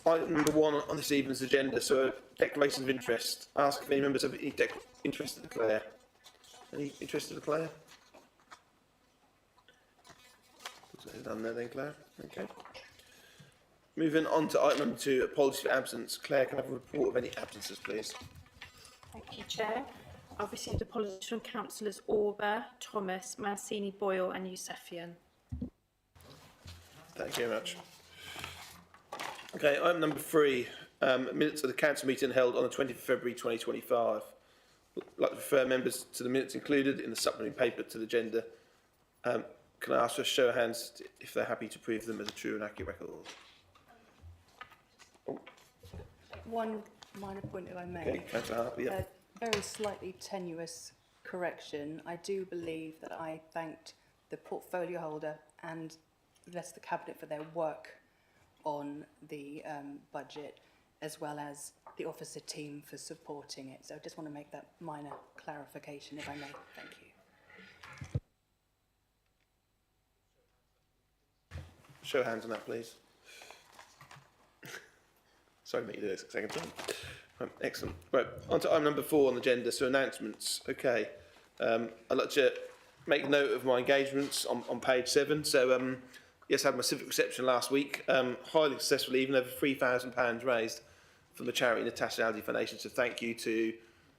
item number 1 on this evening's agenda, so declarations of interest. Ask if any members have any interest to declare. Any interest to declare? Done there then, Claire. Okay. Moving on to item number 2, apologies for absence. Claire, can I have a report of any absences, please? Thank you, Chair. I've received apologies from Councillors Orber, Thomas, Mancini, Boyle and Yousefian. Thank you very much. Okay, item number 3, minutes of the council meeting held on the 20th of February 2025. I'd like to refer members to the minutes included in the supplementary paper to the agenda. Can I ask for a show of hands if they're happy to prove them as a true and accurate record? Oh. One minor point, if I may. Okay, Councillor Hart, yeah. Very slightly tenuous correction. I do believe that I thanked the portfolio holder and the rest of the Cabinet for their work on the budget, as well as the officer team for supporting it. So I just want to make that minor clarification, if I may. Thank you. Show of hands on that, please. Sorry to make you do this a second time. Excellent. Right, on to item number 4 on the agenda, so announcements. Okay. I'd like to make note of my engagements on page 7. So, yes, I had my civic reception last week, highly successful, even over £3,000 raised from the charity Natasha Aldi Foundation. So thank you to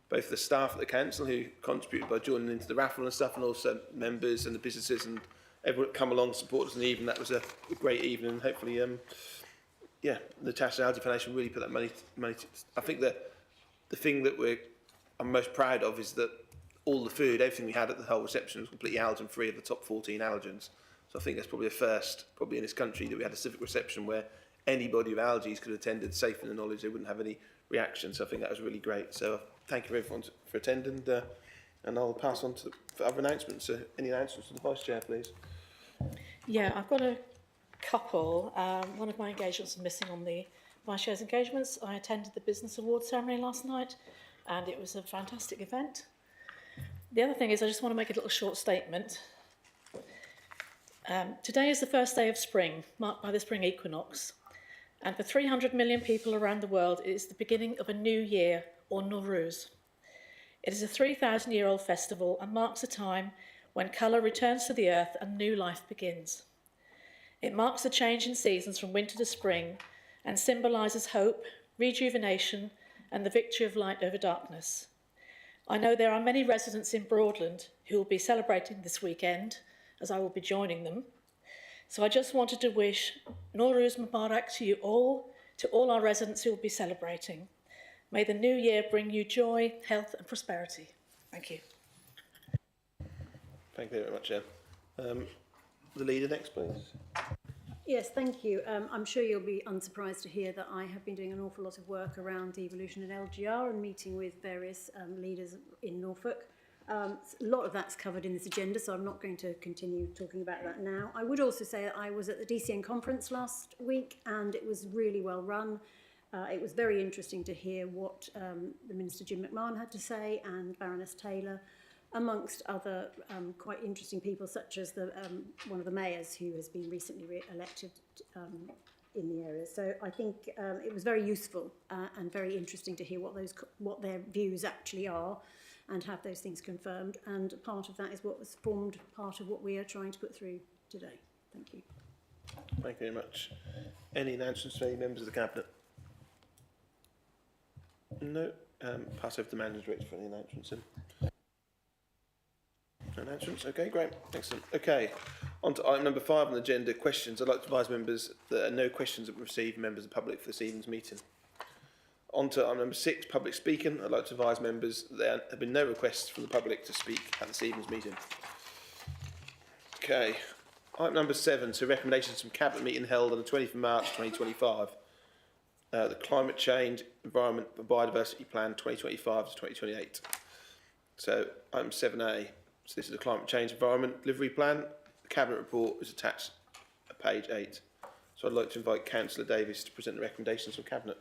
both the staff at the council who contributed by joining into the raffle and stuff, and also members and the businesses and everyone that come along and support us in the evening. That was a great evening. Hopefully, yeah, the Natasha Aldi Foundation really put that money to, I think the thing that I'm most proud of is that all the food, everything we had at the whole reception was completely allergen free of the top 14 allergens. So I think that's probably a first, probably in this country, that we had a civic reception where anybody with allergies could attend it safe in the knowledge they wouldn't have any reaction. So I think that was really great. So thank you everyone for attending, and I'll pass on to for other announcements. So any announcements to the Vice Chair, please? Yeah, I've got a couple. One of my engagements is missing on the Vice Chair's engagements. I attended the Business Awards ceremony last night, and it was a fantastic event. The other thing is I just want to make a little short statement. Today is the first day of spring, marked by the spring equinox. And for 300 million people around the world, it is the beginning of a new year, or Nowruz. It is a 3,000-year-old festival and marks a time when colour returns to the earth and new life begins. It marks the change in seasons from winter to spring and symbolises hope, rejuvenation and the victory of light over darkness. I know there are many residents in Broadland who will be celebrating this weekend, as I will be joining them. So I just wanted to wish Nowruz Mubarak to you all, to all our residents who will be celebrating. May the new year bring you joy, health and prosperity. Thank you. Thank you very much, Jen. The leader next, please. Yes, thank you. I'm sure you'll be unsurprised to hear that I have been doing an awful lot of work around devolution and LGR and meeting with various leaders in Norfolk. A lot of that's covered in this agenda, so I'm not going to continue talking about that now. I would also say that I was at the DCN conference last week and it was really well run. It was very interesting to hear what the Minister Jim McMahon had to say, and Baroness Taylor, amongst other quite interesting people, such as one of the mayors who has been recently re-elected in the area. So I think it was very useful and very interesting to hear what their views actually are and have those things confirmed. And part of that is what was formed part of what we are trying to put through today. Thank you. Thank you very much. Any announcements from any members of the Cabinet? No. Pass over to the Managing Director for any announcements. Announcements? Okay, great. Excellent. Okay, on to item number 5 on the agenda, questions. I'd like to advise members that there are no questions that were received from members of the public for this evening's meeting. On to item number 6, public speaking. I'd like to advise members that there have been no requests from the public to speak at this evening's meeting. Okay, item number 7, so recommendations from Cabinet meeting held on the 20th of March 2025. The Climate Change, Environment and Biodiversity Plan 2025 to 2028. So item 7A. So this is the Climate Change Environment Delivery Plan. The Cabinet report is attached at page 8. So I'd like to invite Councillor Davies to present the recommendations from Cabinet.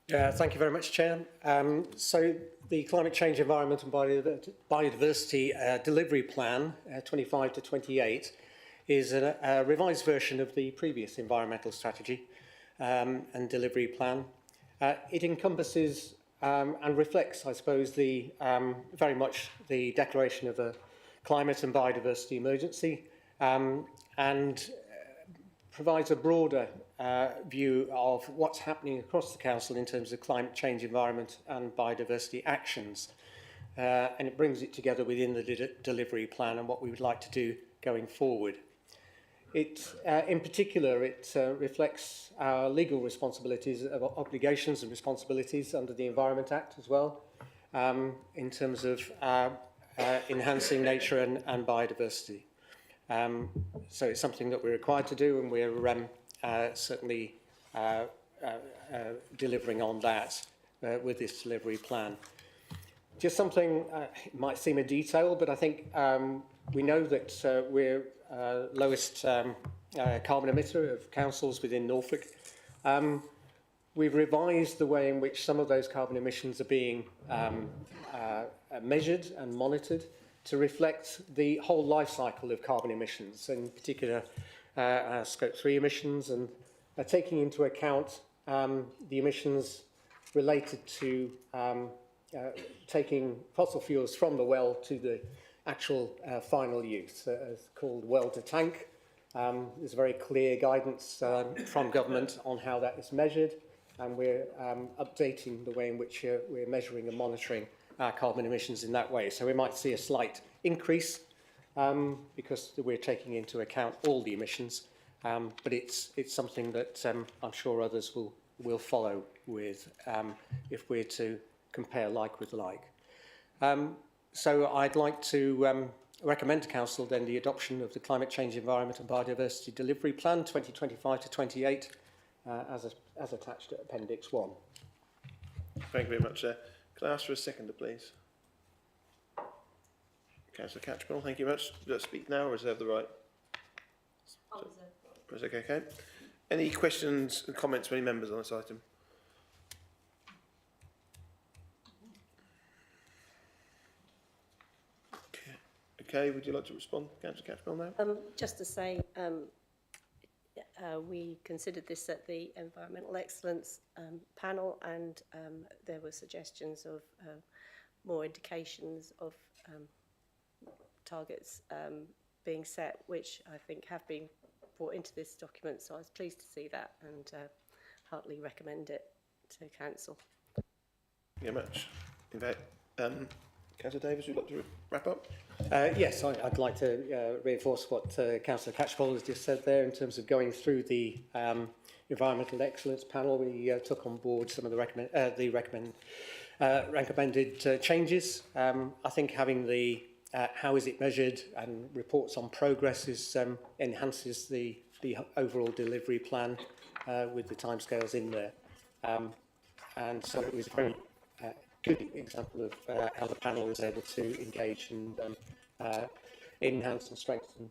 Thank you very much, Chair. So the Climate Change Environment and Biodiversity Delivery Plan 25 to 28 is a revised version of the previous environmental strategy. and delivery plan. It encompasses and reflects, I suppose, the very much the declaration of a climate and biodiversity emergency, and provides a broader view of what's happening across the council in terms of climate change, environment and biodiversity actions. And it brings it together within the delivery plan and what we would like to do going forward. It, in particular, it reflects our legal responsibilities, obligations and responsibilities under the Environment Act as well, in terms of enhancing nature and biodiversity. So it's something that we're required to do, and we're certainly delivering on that with this delivery plan. Just something, it might seem a detail, but I think we know that we're lowest carbon emitter of councils within Norfolk. We've revised the way in which some of those carbon emissions are being measured and monitored to reflect the whole life cycle of carbon emissions, in particular our Scope 3 emissions, and taking into account the emissions related to taking fossil fuels from the well to the actual final use, called well to tank. There's very clear guidance from government on how that is measured, and we're updating the way in which we're measuring and monitoring our carbon emissions in that way. So we might see a slight increase because we're taking into account all the emissions, but it's something that I'm sure others will follow with if we're to compare like with like. So I'd like to recommend to Council then the adoption of the Climate Change, Environment and Biodiversity Delivery Plan 2025 to 28 as attached to Appendix 1. Thank you very much, Chair. Can I ask for a seconder, please? Councillor Catchpole, thank you very much. Do I speak now or reserve the right? Okay. Any questions and comments from any members on this item? Okay, would you like to respond, Councillor Catchpole, now? Just to say, we considered this at the Environmental Excellence panel, and there were suggestions of more indications of targets being set, which I think have been brought into this document. So I was pleased to see that and heartily recommend it to Council. Thank you very much. In fact, Councillor Davis, would you like to wrap up? Yes, I'd like to reinforce what Councillor Catchpole has just said there in terms of going through the Environmental Excellence panel. We took on board some of the recommended changes. I think having the how is it measured and reports on progress is enhances the overall delivery plan with the timescales in there. And so it was a very good example of how the panel was able to engage and enhance and strengthen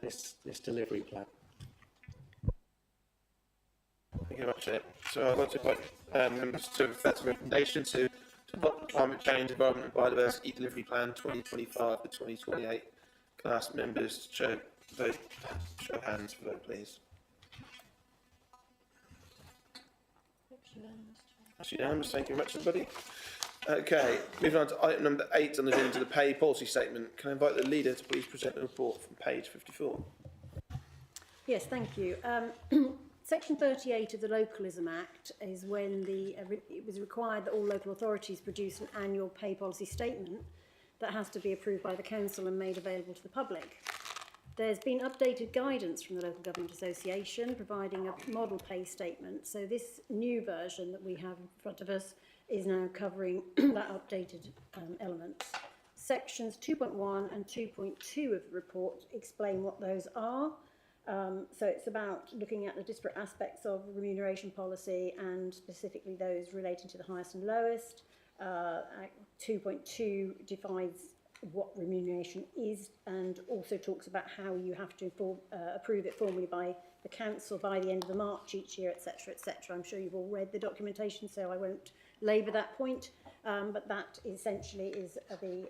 this delivery plan. Thank you very much, Chair. So I'd like to invite members to reflect the recommendation to adopt the Climate Change, Environment and Biodiversity Delivery Plan 2025 to 2028. Can I ask members to show hands for vote, please? That's unanimous. Thank you very much, everybody. Okay, moving on to item number 8 on the agenda, the pay policy statement. Can I invite the leader to please present the report from page 54? Yes, thank you. Section 38 of the Localism Act is when it was required that all local authorities produce an annual pay policy statement that has to be approved by the council and made available to the public. There's been updated guidance from the Local Government Association providing a model pay statement. So this new version that we have in front of us is now covering that updated elements. Sections 2.1 and 2.2 of the report explain what those are. So it's about looking at the disparate aspects of remuneration policy and specifically those relating to the highest and lowest. 2.2 defines what remuneration is and also talks about how you have to approve it formally by the council by the end of the March each year, etc., etc. I'm sure you've all read the documentation, so I won't labour that point, but that essentially is the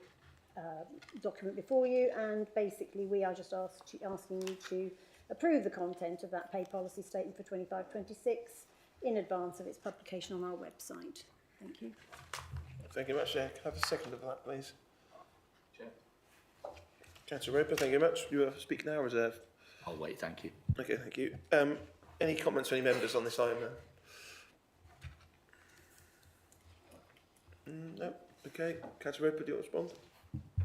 document before you, and basically we are just asking you to approve the content of that pay policy statement for 25-26. in advance of its publication on our website. Thank you. Thank you very much, Chair. Can I have a second of that, please? Chair. Councillor Roper, thank you very much. You speak now or reserve? I'll wait, thank you. Okay, thank you. Any comments from any members on this item then? No? Okay. Councillor Roper, do you want to respond?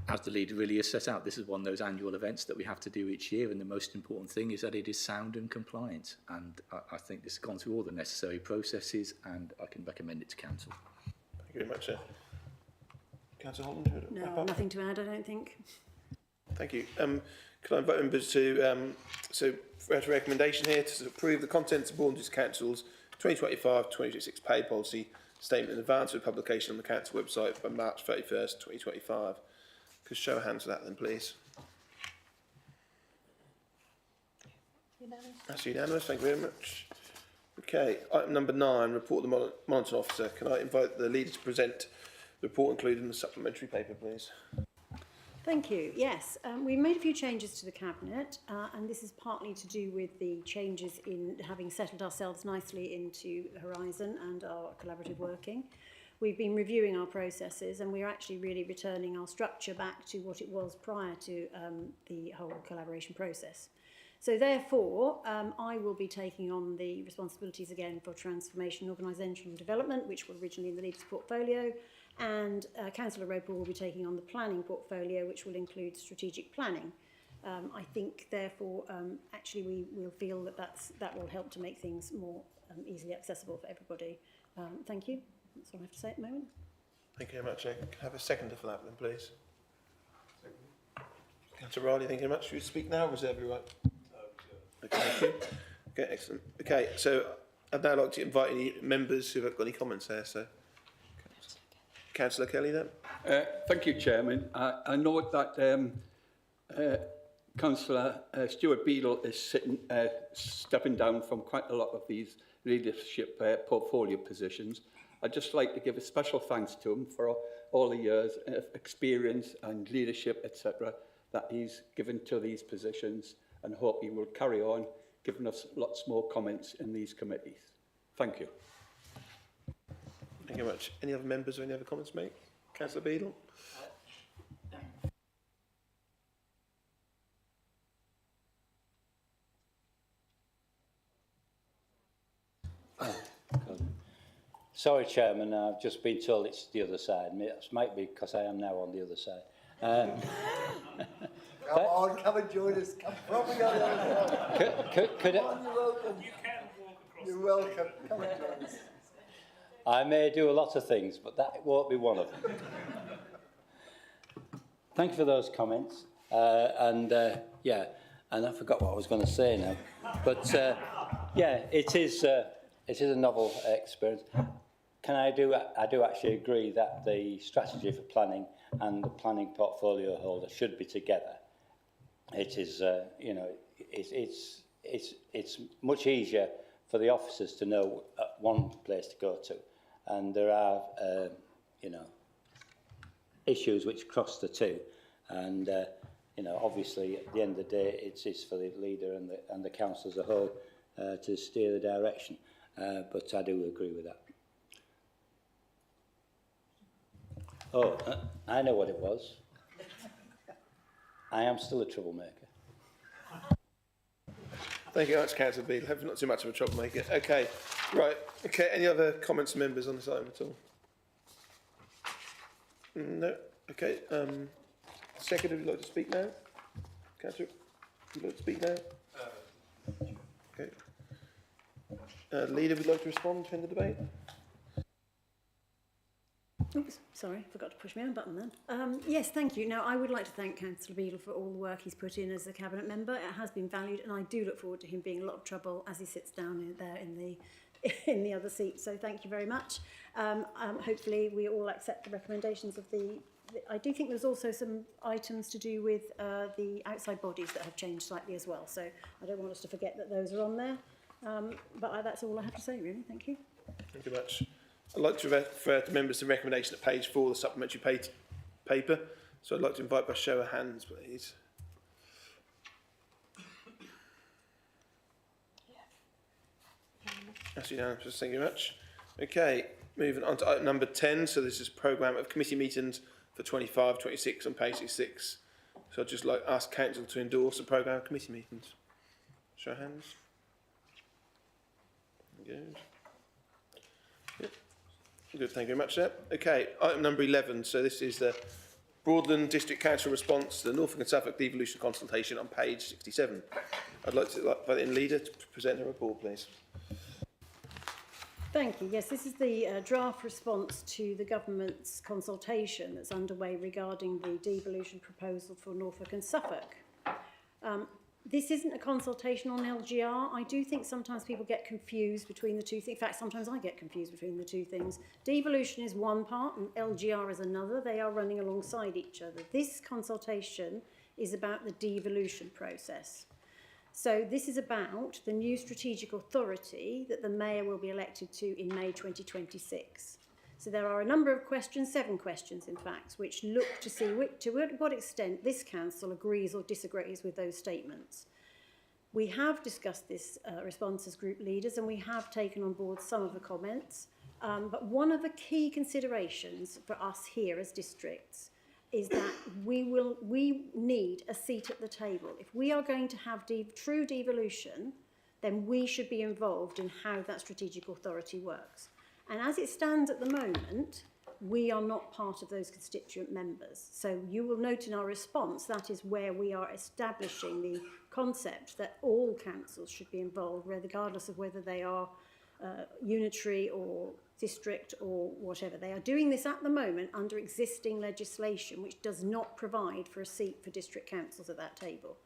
As the leader really has set out, this is one of those annual events that we have to do each year, and the most important thing is that it is sound and compliant. And I think this has gone through all the necessary processes, and I can recommend it to council. Thank you very much, sir. Councillor Holland, do you want to wrap No, up? nothing to add, I don't think. Thank you. Can I invite members to for a recommendation here to approve the contents of Broadland Council's 2025-2026 pay policy statement in advance of publication on the council website by March 31st, 2025. Could show of hands for that then, please. Unanimous. That's unanimous. Thank you very much. Okay, item number 9, report of the monitoring officer. Can I invite the leader to present the report included in the supplementary paper, please? Thank you. Yes, we made a few changes to the Cabinet, and this is partly to do with the changes in having settled ourselves nicely into Horizon and our collaborative working. We've been reviewing our processes, and we're actually really returning our structure back to what it was prior to the whole collaboration process. So therefore, I will be taking on the responsibilities again for transformation and organisational development, which were originally in the leader's portfolio, and Councillor Roper will be taking on the planning portfolio, which will include strategic planning. I think, therefore, actually we will feel that that will help to make things more easily accessible for everybody. Thank you. That's all I have to say at the moment. Thank you very much. Can I have a seconder for that then, please? Councillor Riley, thank you very much. Should you speak now or reserve your right? Okay, thank you. Okay, excellent. Okay, so I'd now like to invite any members who have got any comments there. So, Councillor Kelly then. Thank you, Chairman. I know that Councillor Stuart Beadle is stepping down from quite a lot of these leadership portfolio positions. I'd just like to give a special thanks to him for all the years of experience and leadership, etc., that he's given to these positions, and hope he will carry on giving us lots more comments in these committees. Thank you. Thank you very much. Any other members or any other comments to make? Councillor Beadle. Sorry, Chairman, I've just been told it's the other side. It might be because I am now on the other side. Come on, come and join us. Come probably on the other side. Could Come on, you're welcome. You can walk across. You're welcome. Come and join us. I may do a lot of things, but that won't be one of them. Thank you for those comments. Yeah, and I forgot what I was going to say now. But yeah, it is a novel experience. I do actually agree that the strategy for planning and the planning portfolio holder should be together. It is, you know, it's much easier for the officers to know one place to go to, and there are, you know, issues which cross the two, and you know, obviously at the end of the day, it's for the leader and the council as a whole to steer the direction. But I do agree with that. Oh, I know what it was. I am still a troublemaker. Thank you very much, Councillor Beadle. Hopefully not too much of a troublemaker. Okay, right. Okay, any other comments from members on this item at all? No. Okay. Secretary, would you like to speak now? Councillor, would you like to speak now? Okay. Leader, would you like to respond to the debate? Oops, sorry, forgot to push my own button then. Yes, thank you. Now, I would like to thank Councillor Beadle for all the work he's put in as a Cabinet member. It has been valued, and I do look forward to him being a lot of trouble as he sits down there in the other seat. So thank you very much. Hopefully, we all accept the recommendations of I do think there's also some items to do with the outside bodies that have changed slightly as well. So I don't want us to forget that those are on there. But that's all I have to say, really. Thank you. Thank you very much. I'd like to refer to members the recommendation at page 4 of the supplementary paper. So I'd like to invite by show of hands, please. That's unanimous. Thank you very much. Okay, moving on to item number 10. So this is programme of committee meetings for 25-26 on page 6. So I'd just like to ask council to endorse the programme of committee meetings. Show of hands. Good. Yep. Good, thank you very much, sir. Okay, item number 11. So this is the Broadland District Council response to the Norfolk and Suffolk devolution consultation on page 67. I'd like to invite the leader to present her report, please. Thank you. Yes, this is the draft response to the government's consultation that's underway regarding the devolution proposal for Norfolk and Suffolk. This isn't a consultation on LGR. I do think sometimes people get confused between the two things. In fact, sometimes I get confused between the two things. Devolution is one part and LGR is another. They are running alongside each other. This consultation is about the devolution process. So this is about the new strategic authority that the Mayor will be elected to in May 2026. So there are a number of questions, 7 questions in fact, which look to see to what extent this council agrees or disagrees with those statements. We have discussed this response as group leaders and we have taken on board some of the comments, but one of the key considerations for us here as districts is that we need a seat at the table. If we are going to have true devolution, then we should be involved in how that strategic authority works. And as it stands at the moment, we are not part of those constituent members. So you will note in our response that is where we are establishing the concept that all councils should be involved, regardless of whether they are unitary or district or whatever. They are doing this at the moment under existing legislation which does not provide for a seat for district councils at that table.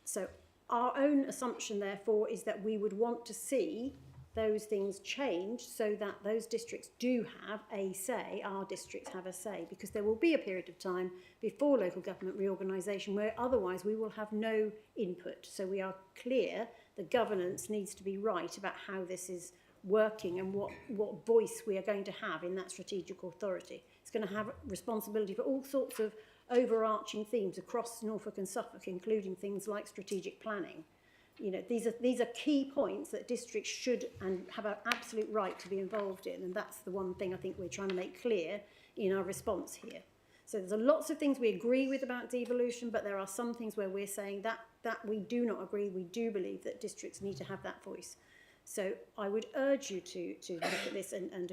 So our own assumption therefore is that we would want to see those things change so that those districts do have a say, our districts have a say, because there will be a period of time before local government reorganisation where otherwise we will have no input. So we are clear the governance needs to be right about how this is working and what voice we are going to have in that strategic authority. It's going to have responsibility for all sorts of overarching themes across Norfolk and Suffolk, including things like strategic planning. You know, these are key points that districts should and have an absolute right to be involved in, and that's the one thing I think we're trying to make clear in our response here. So there's lots of things we agree with about devolution, but there are some things where we're saying that we do not agree. We do believe that districts need to have that voice. So I would urge you to look at this and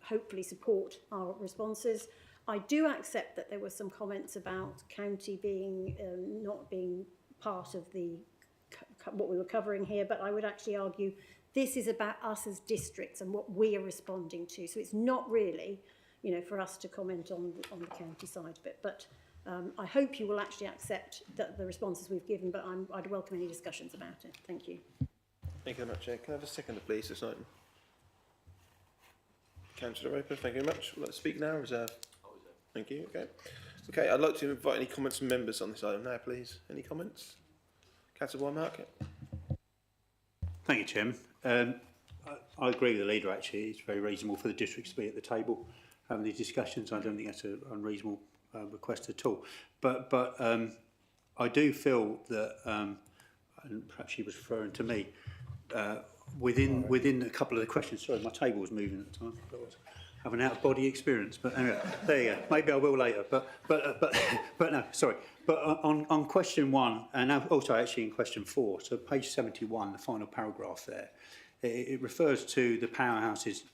hopefully support our responses. I do accept that there were some comments about county being not being part of the what we were covering here, but I would actually argue this is about us as districts and what we are responding to. So it's not really, you know, for us to comment on the county side of it. But I hope you will actually accept the responses we've given, but I'd welcome any discussions about it. Thank you. Thank you very much, Chair. Can I have a seconder, please, this item? Councillor Roper, thank you very much. Would you like to speak now or reserve? Thank you. Okay. Okay, I'd like to invite any comments from members on this item now, please. Any comments? Councillor Wymark. Thank you, Chairman. I agree with the leader, actually. It's very reasonable for the districts to be at the table having these discussions. I don't think that's an unreasonable request at all. But I do feel that, and perhaps she was referring to me, within a couple of the questions, sorry, my table was moving at the time. I was having an out-of-body experience, but anyway, there you go. Maybe I will later, but no, sorry. But on question 1, and also actually in question 4, so page 71, the final paragraph there, it refers to the powerhouses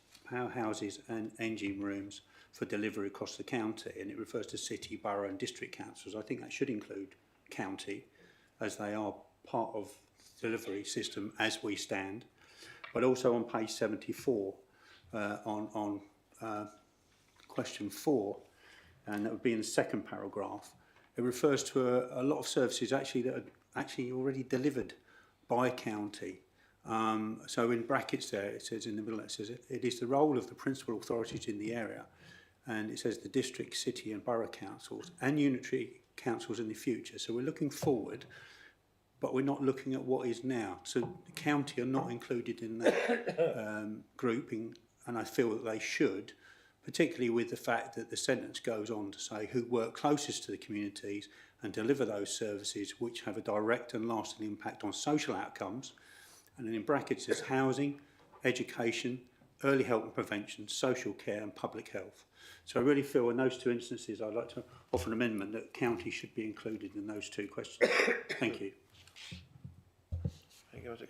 and engine rooms for delivery across the county, and it refers to city, borough and district councils. I think that should include county, as they are part of the delivery system as we stand. But also on page 74, on question 4, and that would be in the second paragraph, it refers to a lot of services actually that are actually already delivered by county. So in brackets there, it says in the middle, it says it is the role of the principal authorities in the area, and it says the district, city and borough councils and unitary councils in the future. So we're looking forward, but we're not looking at what is now. So the county are not included in that grouping, and I feel that they should, particularly with the fact that the sentence goes on to say who work closest to the communities and deliver those services which have a direct and lasting impact on social outcomes. And then in brackets says housing, education, early help and prevention, social care and public health. So I really feel in those two instances I'd like to offer an amendment that county should be included in those two questions. Thank you. Thank you,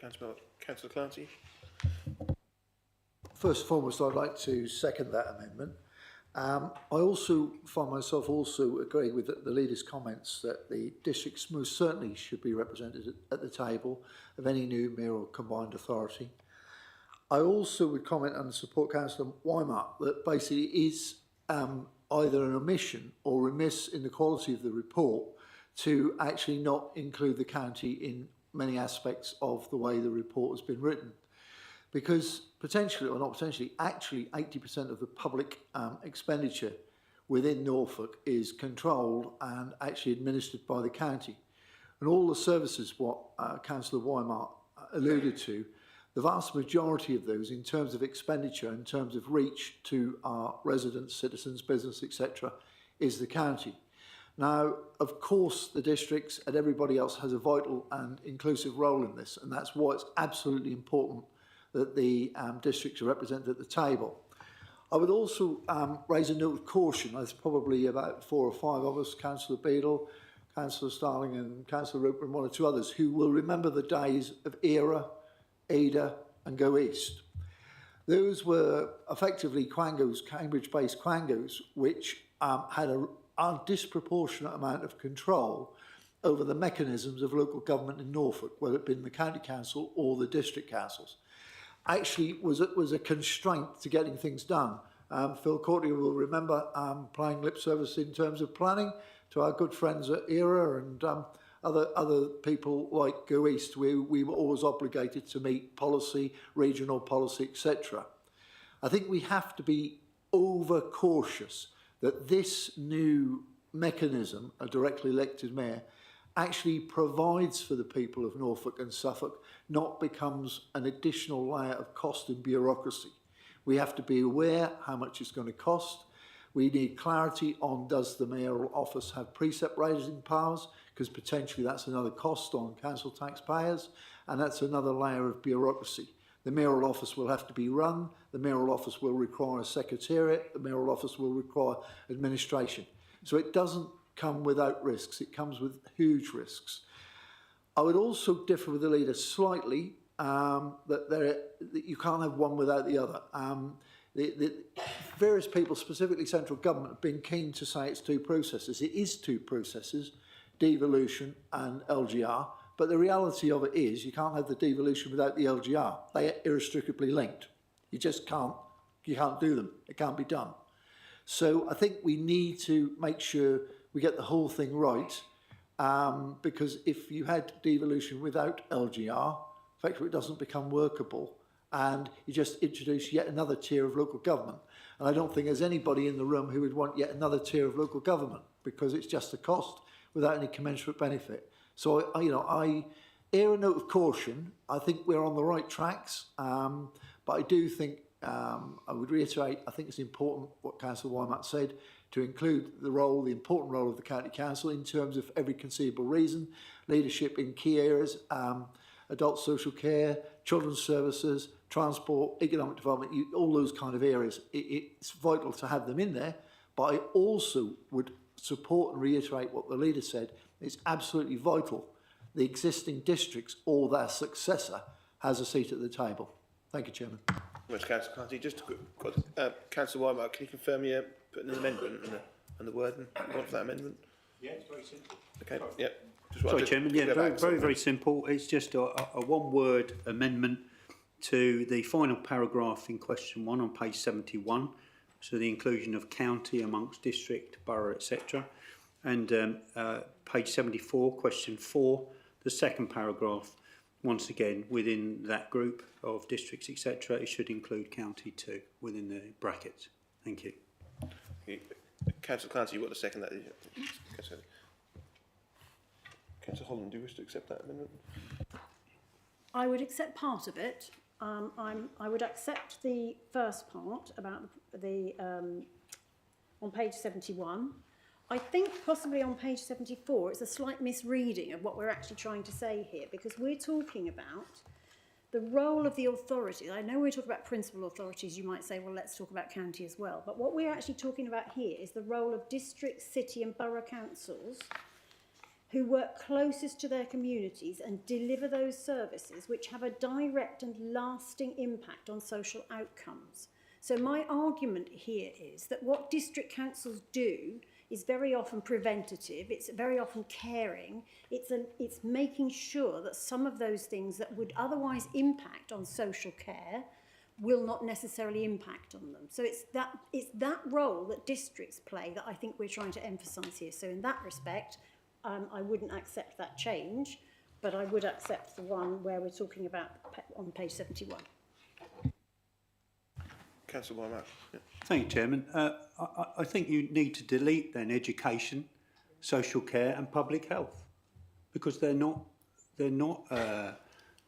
Councillor Clancy. First and foremost, I'd like to second that amendment. I also find myself also agreeing with the leader's comments that the districts most certainly should be represented at the table of any new mayoral combined authority. I also would comment and support Councillor Weimart that basically is either an omission or remiss in the quality of the report to actually not include the county in many aspects of the way the report has been written. Because potentially, or not potentially, actually 80% of the public expenditure within Norfolk is controlled and actually administered by the county. And all the services, what Councillor Weimart alluded to, the vast majority of those in terms of expenditure, in terms of reach to our residents, citizens, business, etc., is the county. Now, of course, the districts and everybody else has a vital and inclusive role in this, and that's why it's absolutely important that the districts are represented at the table. I would also raise a note of caution. There's probably about 4 or 5 of us, Councillor Beadle, Councillor Starling and Councillor Roper and 1 or 2 others, who will remember the days of ERA, Ada and Go East. Those were effectively quangos, Cambridge-based quangos, which had a disproportionate amount of control over the mechanisms of local government in Norfolk, whether it been the county council or the district councils. Actually was a constraint to getting things done. Phil Courtney will remember playing lip service in terms of planning to our good friends at ERA and other people like Go East. We were always obligated to meet policy, regional policy, etc. I think we have to be over cautious that this new mechanism, a directly elected mayor, actually provides for the people of Norfolk and Suffolk, not becomes an additional layer of cost and bureaucracy. We have to be aware how much it's going to cost. We need clarity on does the mayoral office have precept raising powers, because potentially that's another cost on council taxpayers, and that's another layer of bureaucracy. The mayoral office will have to be run, the mayoral office will require a secretariat, the mayoral office will require administration. So it doesn't come without risks, it comes with huge risks. I would also differ with the leader slightly that you can't have one without the other. The various people, specifically central government, have been keen to say it's 2 processes. It is 2 processes, devolution and LGR, but the reality of it is you can't have the devolution without the LGR. They are inextricably linked. You just can't do them. It can't be done. So I think we need to make sure we get the whole thing right, because if you had devolution without LGR, effectively it doesn't become workable, and you just introduce yet another tier of local government. And I don't think there's anybody in the room who would want yet another tier of local government, because it's just a cost without any commensurate benefit. So, I err a note of caution. I think we're on the right tracks, but I do think, I would reiterate, I think it's important what Councillor Weimart said, to include the important role of the County Council in terms of every conceivable reason, leadership in key areas, adult social care, children's services, transport, economic development, all those kind of areas. It's vital to have them in there, but I also would support and reiterate what the leader said. It's absolutely vital the existing districts or their successor has a seat at the table. Thank you, Chairman. Thanks, Councillor Clancy. Just a quick, Councillor Weimart, can you confirm you're putting an amendment and the wording for that amendment? Yeah, it's very simple. Okay, yeah. Sorry, Chairman. Yeah, very simple. It's just a one-word amendment to the final paragraph in question 1 on page 71. So the inclusion of county amongst district, borough, etc. And page 74, question 4, the second paragraph, once again, within that group of districts, etc., it should include county too, within the brackets. Thank you. Councillor Clancy, you want to second that? Councillor Holland, do you wish to accept that amendment? I would accept part of it. I would accept the first part about the on page 71. I think possibly on page 74 it's a slight misreading of what we're actually trying to say here, because we're talking about the role of the authorities, I know we're talking about principal authorities, you might say, well, let's talk about county as well. But what we're actually talking about here is the role of district, city and borough councils who work closest to their communities and deliver those services which have a direct and lasting impact on social outcomes. So my argument here is that what district councils do is very often preventative, it's very often caring, it's making sure that some of those things that would otherwise impact on social care will not necessarily impact on them. So it's that role that districts play that I think we're trying to emphasise here. So in that respect, I wouldn't accept that change, but I would accept the one where we're talking about on page 71. Councillor Wymark. Yeah. Thank you, Chairman. I think you need to delete then education, social care and public health, because they're not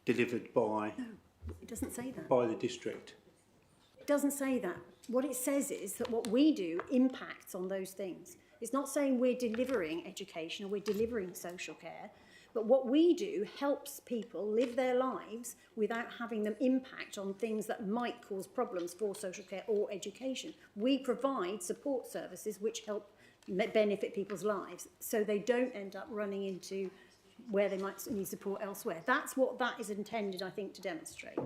delivered by No, it doesn't say that. by the district. It doesn't say that. What it says is that what we do impacts on those things. It's not saying we're delivering education or we're delivering social care, but what we do helps people live their lives without having them impact on things that might cause problems for social care or education. We provide support services which help benefit people's lives, so they don't end up running into where they might need support elsewhere. That's what that is intended, I think, to demonstrate.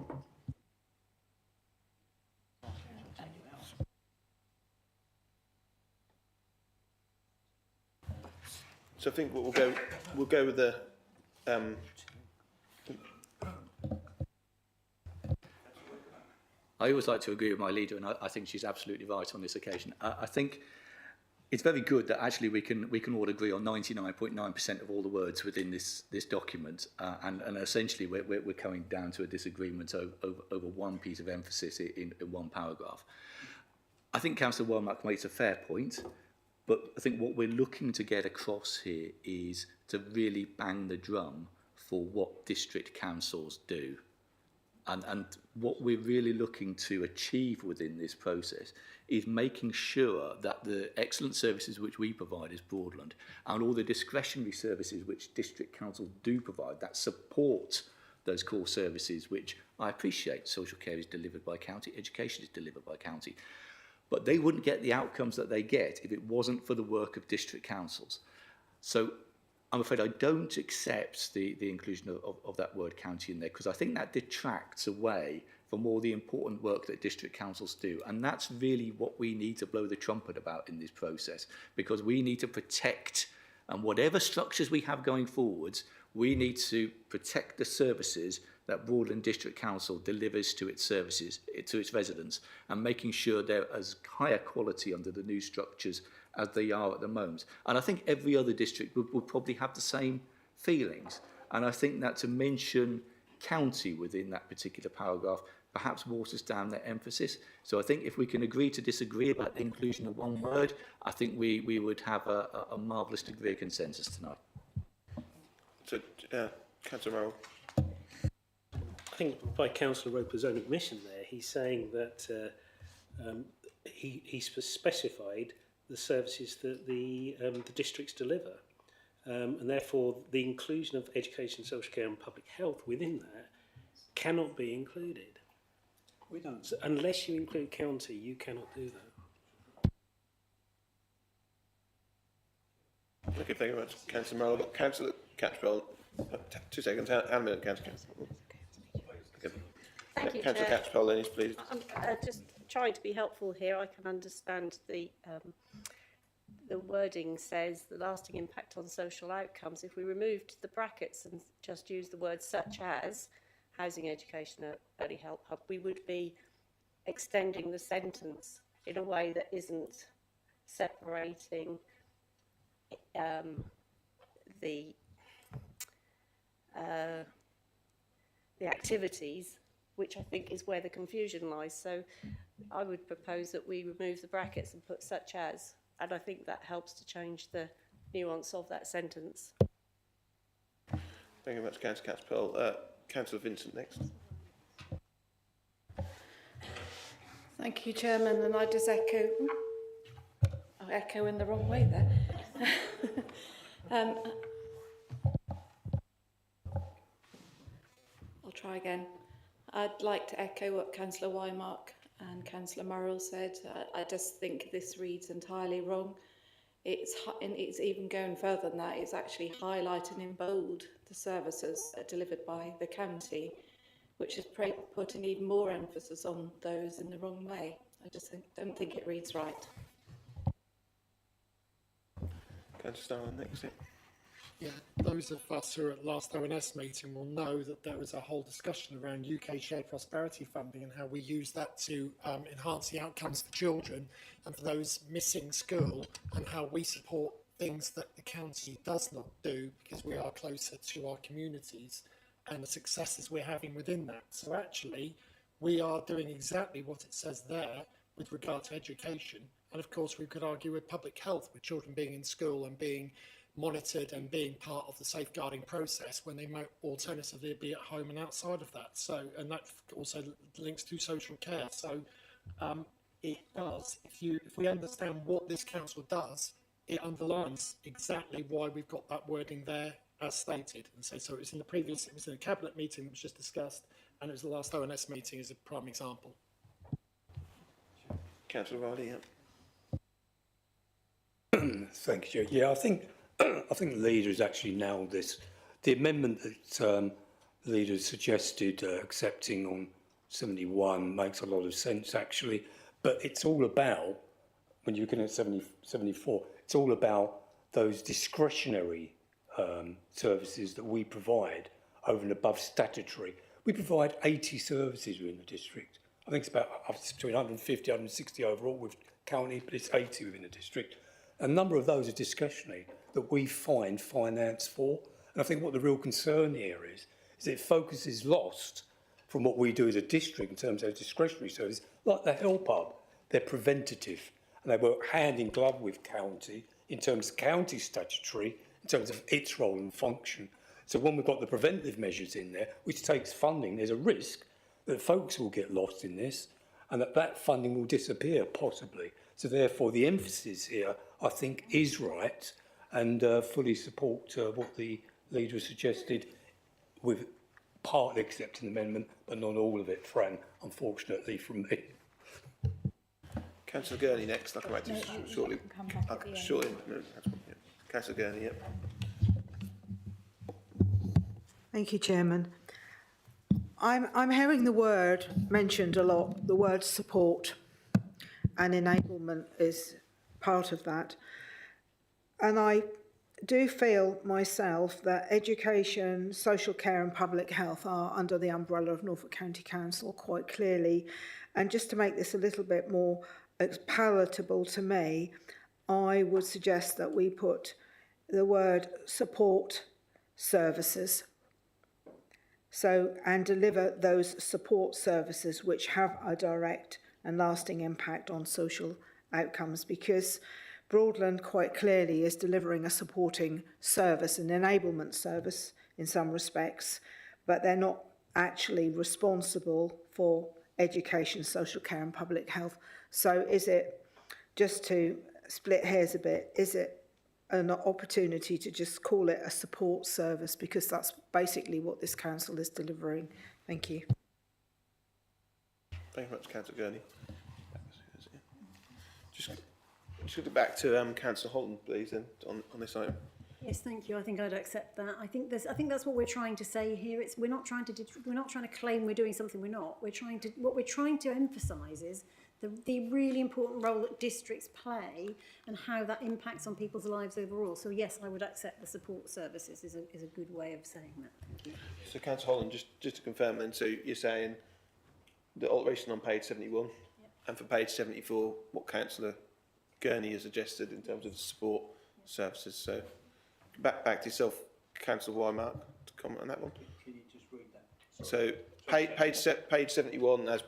So I think we'll go with the I always like to agree with my leader, and I think she's absolutely right on this occasion. I think it's very good that actually we can all agree on 99.9% of all the words within this document, and essentially we're coming down to a disagreement over one piece of emphasis in one paragraph. I think Councillor Womack makes a fair point, but I think what we're looking to get across here is to really bang the drum for what district councils do. And what we're really looking to achieve within this process is making sure that the excellent services which we provide as Broadland and all the discretionary services which district councils do provide that support those core services, which I appreciate social care is delivered by county, education is delivered by county, but they wouldn't get the outcomes that they get if it wasn't for the work of district councils. So I'm afraid I don't accept the inclusion of that word county in there, because I think that detracts away from all the important work that district councils do. And that's really what we need to blow the trumpet about in this process, because we need to protect, and whatever structures we have going forwards, we need to protect the services that Broadland District Council delivers to its services, to its residents, and making sure they're as higher quality under the new structures as they are at the moment. And I think every other district would probably have the same feelings. And I think that to mention county within that particular paragraph perhaps waters down their emphasis. So I think if we can agree to disagree about the inclusion of one word, I think we would have a marvellous degree of consensus tonight. so Councillor Merrill. I think by Councillor Roper's own admission there, he's saying that he specified the services that the districts deliver. And therefore, the inclusion of education, social care and public health within that cannot be included. We don't. So unless you include county, you cannot do that. Okay, thank you very much, Councillor Merrill. Councillor Catchpole, 2 seconds. How a minute, Councillor. Okay. Thank you, Councillor Chair. Catchpole, then, please. I'm just trying to be helpful here. I can understand the wording says the lasting impact on social outcomes. If we removed the brackets and just used the words such as housing, education, early help hub, we would be extending the sentence in a way that isn't separating the activities, which I think is where the confusion lies. So I would propose that we remove the brackets and put such as, and I think that helps to change the nuance of that sentence. Thank you very much, Councillor Catchpole. Councillor Vincent next. Thank you, Chairman, and I just echo in the wrong way there. I'll try again. I'd like to echo what Councillor Wymark and Councillor Murrell said. I just think this reads entirely wrong. It's even going further than that. It's actually highlighting in bold the services that are delivered by the county, which is putting even more emphasis on those in the wrong way. I just don't think it reads right. Councillor Starland next. Yeah. Yeah, those of us who were at last ONS meeting will know that there was a whole discussion around UK shared prosperity funding and how we use that to enhance the outcomes for children and for those missing school, and how we support things that the county does not do because we are closer to our communities and the successes we're having within that. So actually, we are doing exactly what it says there with regard to education. And of course, we could argue with public health, with children being in school and being monitored and being part of the safeguarding process when they might alternatively be at home and outside of that. So, and that also links to social care. So it does, if we understand what this council does, it underlines exactly why we've got that wording there as stated. And so it was in the cabinet meeting that was just discussed, and it was the last ONS meeting as a prime example. Councillor Riley, yeah. Thank you. Yeah, I think the leader has actually nailed this. The amendment that the leader suggested accepting on 71 makes a lot of sense, actually. But it's all about, when you're looking at 74, it's all about those discretionary services that we provide over and above statutory. We provide 80 services within the district. I think it's about between 150, 160 overall with county, but it's 80 within the district. A number of those are discretionary that we find finance for. And I think what the real concern here is that focus is lost from what we do as a district in terms of discretionary services, like the Help Hub. They're preventative, and they work hand in glove with county in terms of county statutory, in terms of its role and function. So when we've got the preventive measures in there, which takes funding, there's a risk that folks will get lost in this and that funding will disappear, possibly. So therefore, the emphasis here, I think, is right, and fully support what the leader suggested, with partly accepting the amendment, but not all of it, Fran, unfortunately, from me. Councillor Gurney next. I'll come back to you shortly. Shortly. Councillor Gurney, yeah. Thank you, Chairman. I'm hearing the word mentioned a lot, the word support, and enablement is part of that. And I do feel myself that education, social care and public health are under the umbrella of Norfolk County Council quite clearly. And just to make this a little bit more palatable to me, I would suggest that we put the word support services. So, and deliver those support services which have a direct and lasting impact on social outcomes, because Broadland quite clearly is delivering a supporting service, an enablement service in some respects, but they're not actually responsible for education, social care and public health. So is it, just to split hairs a bit, is it an opportunity to just call it a support service, because that's basically what this council is delivering? Thank you. Thank you very much, Councillor Gurney. Just go back to Councillor Holton, please, and on this item. Yes, thank you. I think I'd accept that. I think that's what we're trying to say here. We're not trying to claim we're doing something we're not. What we're trying to emphasise is the really important role that districts play and how that impacts on people's lives overall. So yes, I would accept the support services is a good way of saying that. Thank you. So Councillor Holland, just to confirm then, so you're saying the alteration on page 71, yep, and for page 74, what Councillor Gurney has suggested in terms of the support, yep, services. So back to yourself, Councillor Wymark, to comment on that one. Can you just read that? Sorry. So page 71 as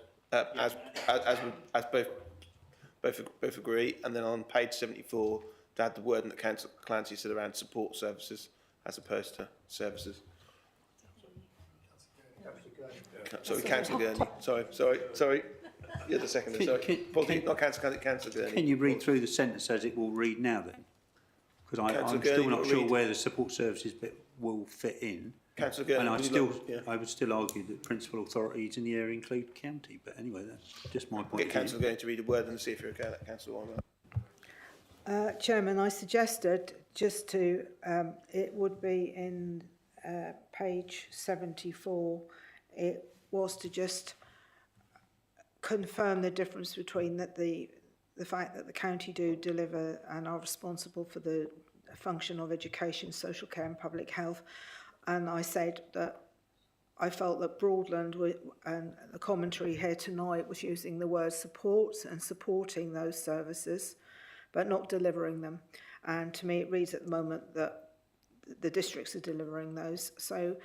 both agree, and then on page 74 to add the wording that Councillor Clancy said around support services as opposed to services. Sorry, Councillor Gurney. Sorry. You're the second. Sorry. Not Councillor Gurney. Can you read through the sentence as it will read now then? Because I'm Councillor still Gurney, not you'll sure read. where the support services bit will fit in. Councillor Gurney, And would you like- I would still argue that principal authorities in the area include county. But anyway, that's just my point Get of view. Councillor Gurney to read a word and see if you're okay with that, Councillor Wyman. Chairman, I suggested just to, it would be in page 74, it was to just confirm the difference between the fact that the county do deliver and are responsible for the function of education, social care and public health. And I said that I felt that Broadland and the commentary here tonight was using the word support and supporting those services, but not delivering them. And to me, it reads at the moment that the districts are delivering those. So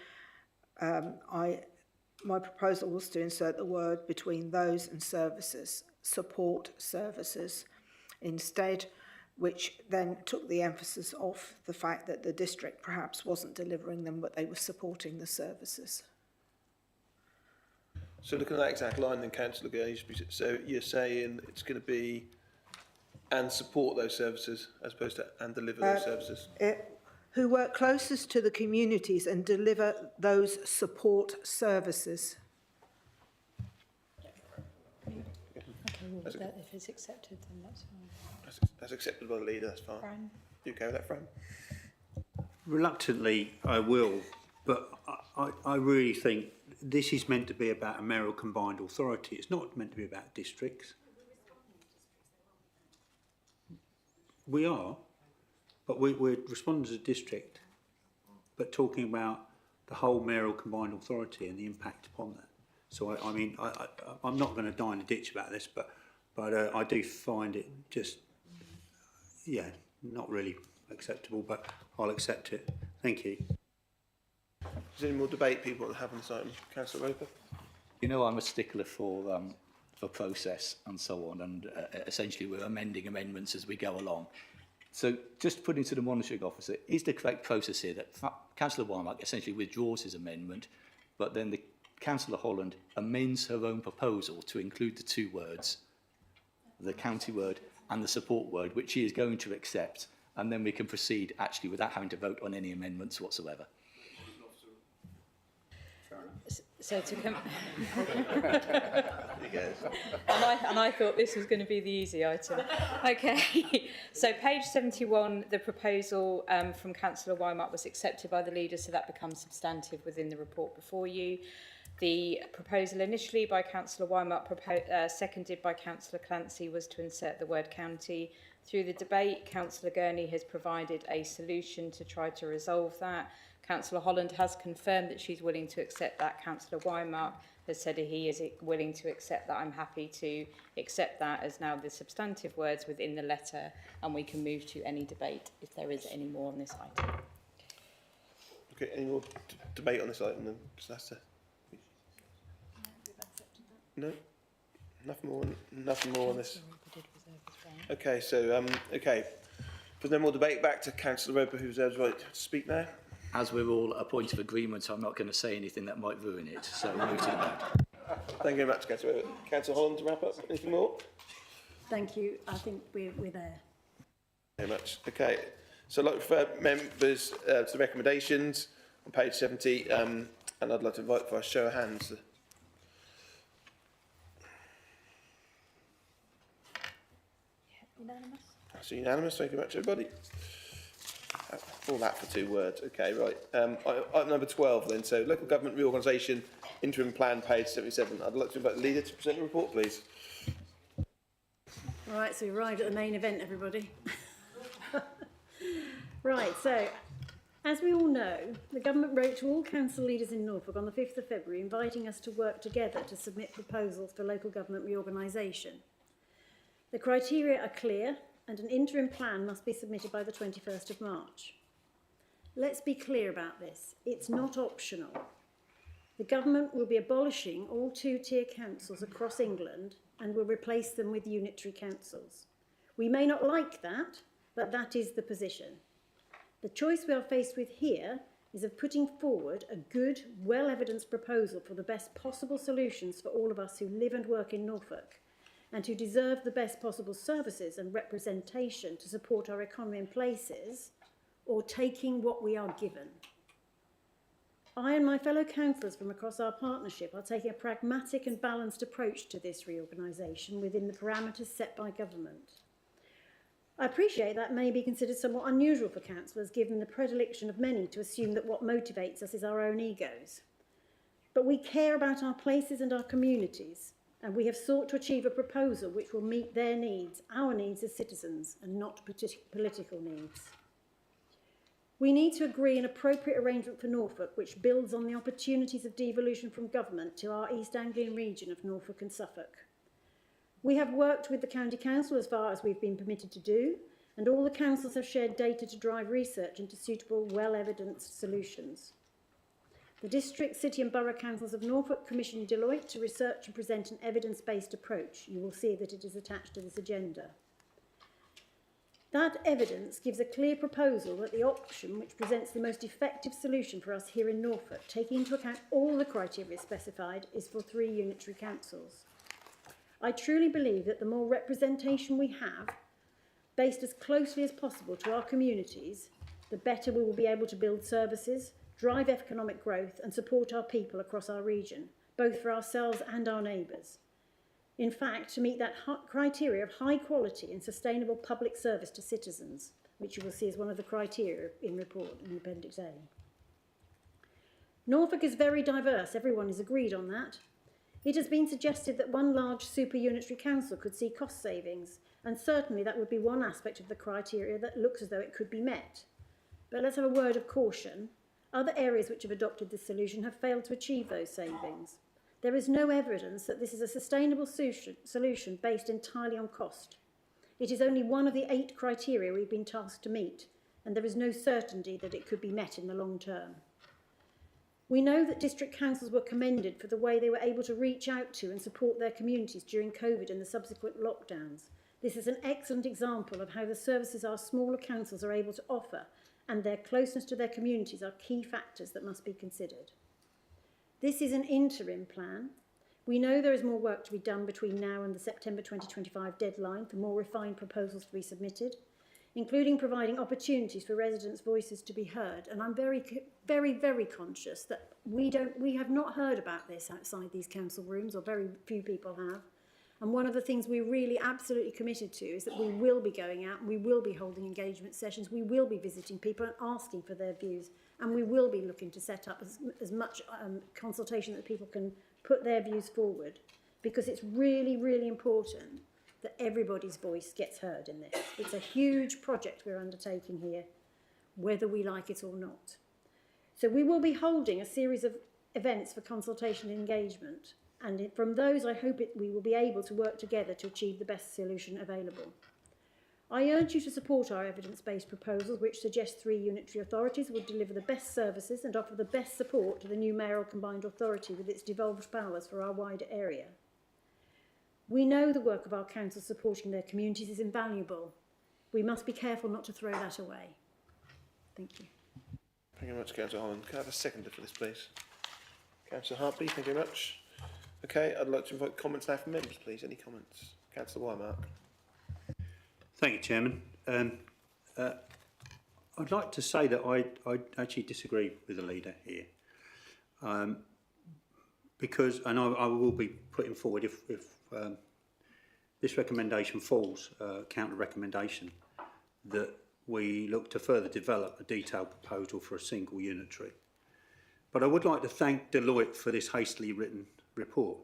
my proposal was to insert the word between those and services, support services, instead, which then took the emphasis off the fact that the district perhaps wasn't delivering them, but they were supporting the services. So looking at that exact line then, Councillor Gurney, so you're saying it's going to be and support those services as opposed to and deliver those services? Who work closest to the communities and deliver those support services. Okay, if it's accepted, then that's fine. That's accepted by the leader, that's fine. Fran? You okay with that, Fran? Reluctantly, I will, but I really think this is meant to be about a mayoral combined authority. It's not meant to be about districts. We are, but we're responding as a district, but talking about the whole mayoral combined authority and the impact upon that. So, I'm not going to die in a ditch about this, but I do find it just, yeah, not really acceptable, but I'll accept it. Thank you. Is there any more debate people want to have on this item? Councillor Roper? You know, I'm a stickler for process and so on, and essentially we're amending amendments as we go along. So just putting to the monitoring officer, is the correct process here that Councillor Wymark essentially withdraws his amendment, but then the Councillor Holland amends her own proposal to include the two words, the county word and the support word, which she is going to accept, and then we can proceed actually without having to vote on any amendments whatsoever. So to come, and I thought this was going to be the easy item. Okay, so page 71, the proposal from Councillor Wymark was accepted by the leader, so that becomes substantive within the report before you. The proposal initially by Councillor Wymark, seconded by Councillor Clancy, was to insert the word county. Through the debate, Councillor Gurney has provided a solution to try to resolve that. Councillor Holland has confirmed that she's willing to accept that. Councillor Wymark has said he is willing to accept that. I'm happy to accept that as now the substantive words within the letter, and we can move to any debate if there is any more on this item. Okay, any more debate on this item then? No? Nothing more on this. Okay, so, okay. If there's no more debate, back to Councillor Roper, who reserves the right to speak now. As we're all at a point of agreement, I'm not going to say anything that might ruin it, so move to the vote. Thank you very much, Councillor Roper. Councillor Holland, to wrap up, anything more? Thank you. I think we're there. Very much. Okay, so I'd like to refer members to the recommendations on page 70, and I'd like to invite for a show of hands. Unanimous? That's unanimous. Thank you very much, everybody. All that for 2 words. Okay, right. Item number 12 then. So, local government reorganisation, interim plan, page 77. I'd like to invite the leader to present the report, please. All right, so we arrived at the main event, everybody. Right, so as we all know, the government wrote to all council leaders in Norfolk on the 5th of February inviting us to work together to submit proposals for local government reorganisation. The criteria are clear and an interim plan must be submitted by the 21st of March. Let's be clear about this. It's not optional. The government will be abolishing all 2-tier councils across England and will replace them with unitary councils. We may not like that, but that is the position. The choice we are faced with here is of putting forward a good, well-evidenced proposal for the best possible solutions for all of us who live and work in Norfolk. and who deserve the best possible services and representation to support our economy in places, or taking what we are given. I and my fellow councillors from across our partnership are taking a pragmatic and balanced approach to this reorganisation within the parameters set by government. I appreciate that may be considered somewhat unusual for councillors, given the predilection of many to assume that what motivates us is our own egos. But we care about our places and our communities, and we have sought to achieve a proposal which will meet their needs, our needs as citizens, and not political needs. We need to agree an appropriate arrangement for Norfolk which builds on the opportunities of devolution from government to our East Anglian region of Norfolk and Suffolk. We have worked with the County Council as far as we've been permitted to do, and all the councils have shared data to drive research into suitable, well-evidenced solutions. The District, City and Borough Councils of Norfolk commissioned Deloitte to research and present an evidence-based approach. You will see that it is attached to this agenda. That evidence gives a clear proposal that the option which presents the most effective solution for us here in Norfolk, taking into account all the criteria specified, is for 3 unitary councils. I truly believe that the more representation we have, based as closely as possible to our communities, the better we will be able to build services, drive economic growth and support our people across our region, both for ourselves and our neighbours. In fact, to meet that criteria of high quality and sustainable public service to citizens, which you will see is one of the criteria in report in Appendix A. Norfolk is very diverse, everyone is agreed on that. It has been suggested that one large super unitary council could see cost savings, and certainly that would be one aspect of the criteria that looks as though it could be met. But let's have a word of caution. Other areas which have adopted this solution have failed to achieve those savings. There is no evidence that this is a sustainable solution based entirely on cost. It is only one of the 8 criteria we've been tasked to meet, and there is no certainty that it could be met in the long term. We know that district councils were commended for the way they were able to reach out to and support their communities during COVID and the subsequent lockdowns. This is an excellent example of how the services our smaller councils are able to offer, and their closeness to their communities are key factors that must be considered. This is an interim plan. We know there is more work to be done between now and the September 2025 deadline for more refined proposals to be submitted, including providing opportunities for residents' voices to be heard. And I'm very, very conscious that we have not heard about this outside these council rooms, or very few people have. And one of the things we're really absolutely committed to is that we will be going out and we will be holding engagement sessions, we will be visiting people and asking for their views, and we will be looking to set up as much consultation that people can put their views forward, because it's really, really important that everybody's voice gets heard in this. It's a huge project we're undertaking here, whether we like it or not. So we will be holding a series of events for consultation and engagement, and from those I hope we will be able to work together to achieve the best solution available. I urge you to support our evidence-based proposals, which suggest 3 unitary authorities will deliver the best services and offer the best support to the new mayoral combined authority with its devolved powers for our wider area. We know the work of our council supporting their communities is invaluable. We must be careful not to throw that away. Thank you. Thank you very much, Councillor Holland. Can I have a seconder for this, please? Councillor Hartby, thank you very much. Okay, I'd like to invite comments now from members, please. Any comments? Councillor Wymark. Thank you, Chairman. I'd like to say that I actually disagree with the leader here, because, and I will be putting forward, if this recommendation falls, counter recommendation, that we look to further develop a detailed proposal for a single unitary. But I would like to thank Deloitte for this hastily written report.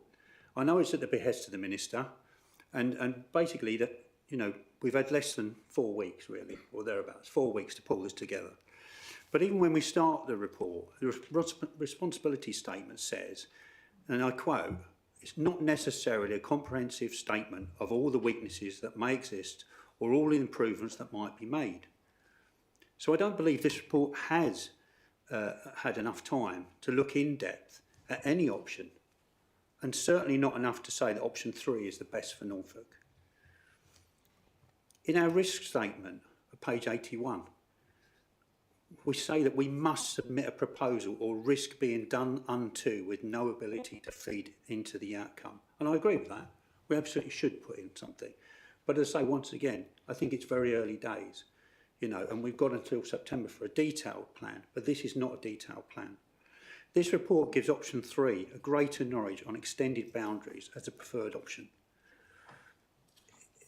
I know it's at the behest of the Minister, and basically that, you know, we've had less than 4 weeks, really, or thereabouts, 4 weeks to pull this together. But even when we start the report, the responsibility statement says, and I quote, "It's not necessarily a comprehensive statement of all the weaknesses that may exist or all the improvements that might be made." So I don't believe this report has had enough time to look in depth at any option, and certainly not enough to say that option 3 is the best for Norfolk. In our risk statement, at page 81, we say that we must submit a proposal or risk being done unto with no ability to feed into the outcome. And I agree with that. We absolutely should put in something. But as I say, once again, I think it's very early days, you know, and we've got until September for a detailed plan, but this is not a detailed plan. This report gives option 3, a Greater Norwich on extended boundaries, as a preferred option.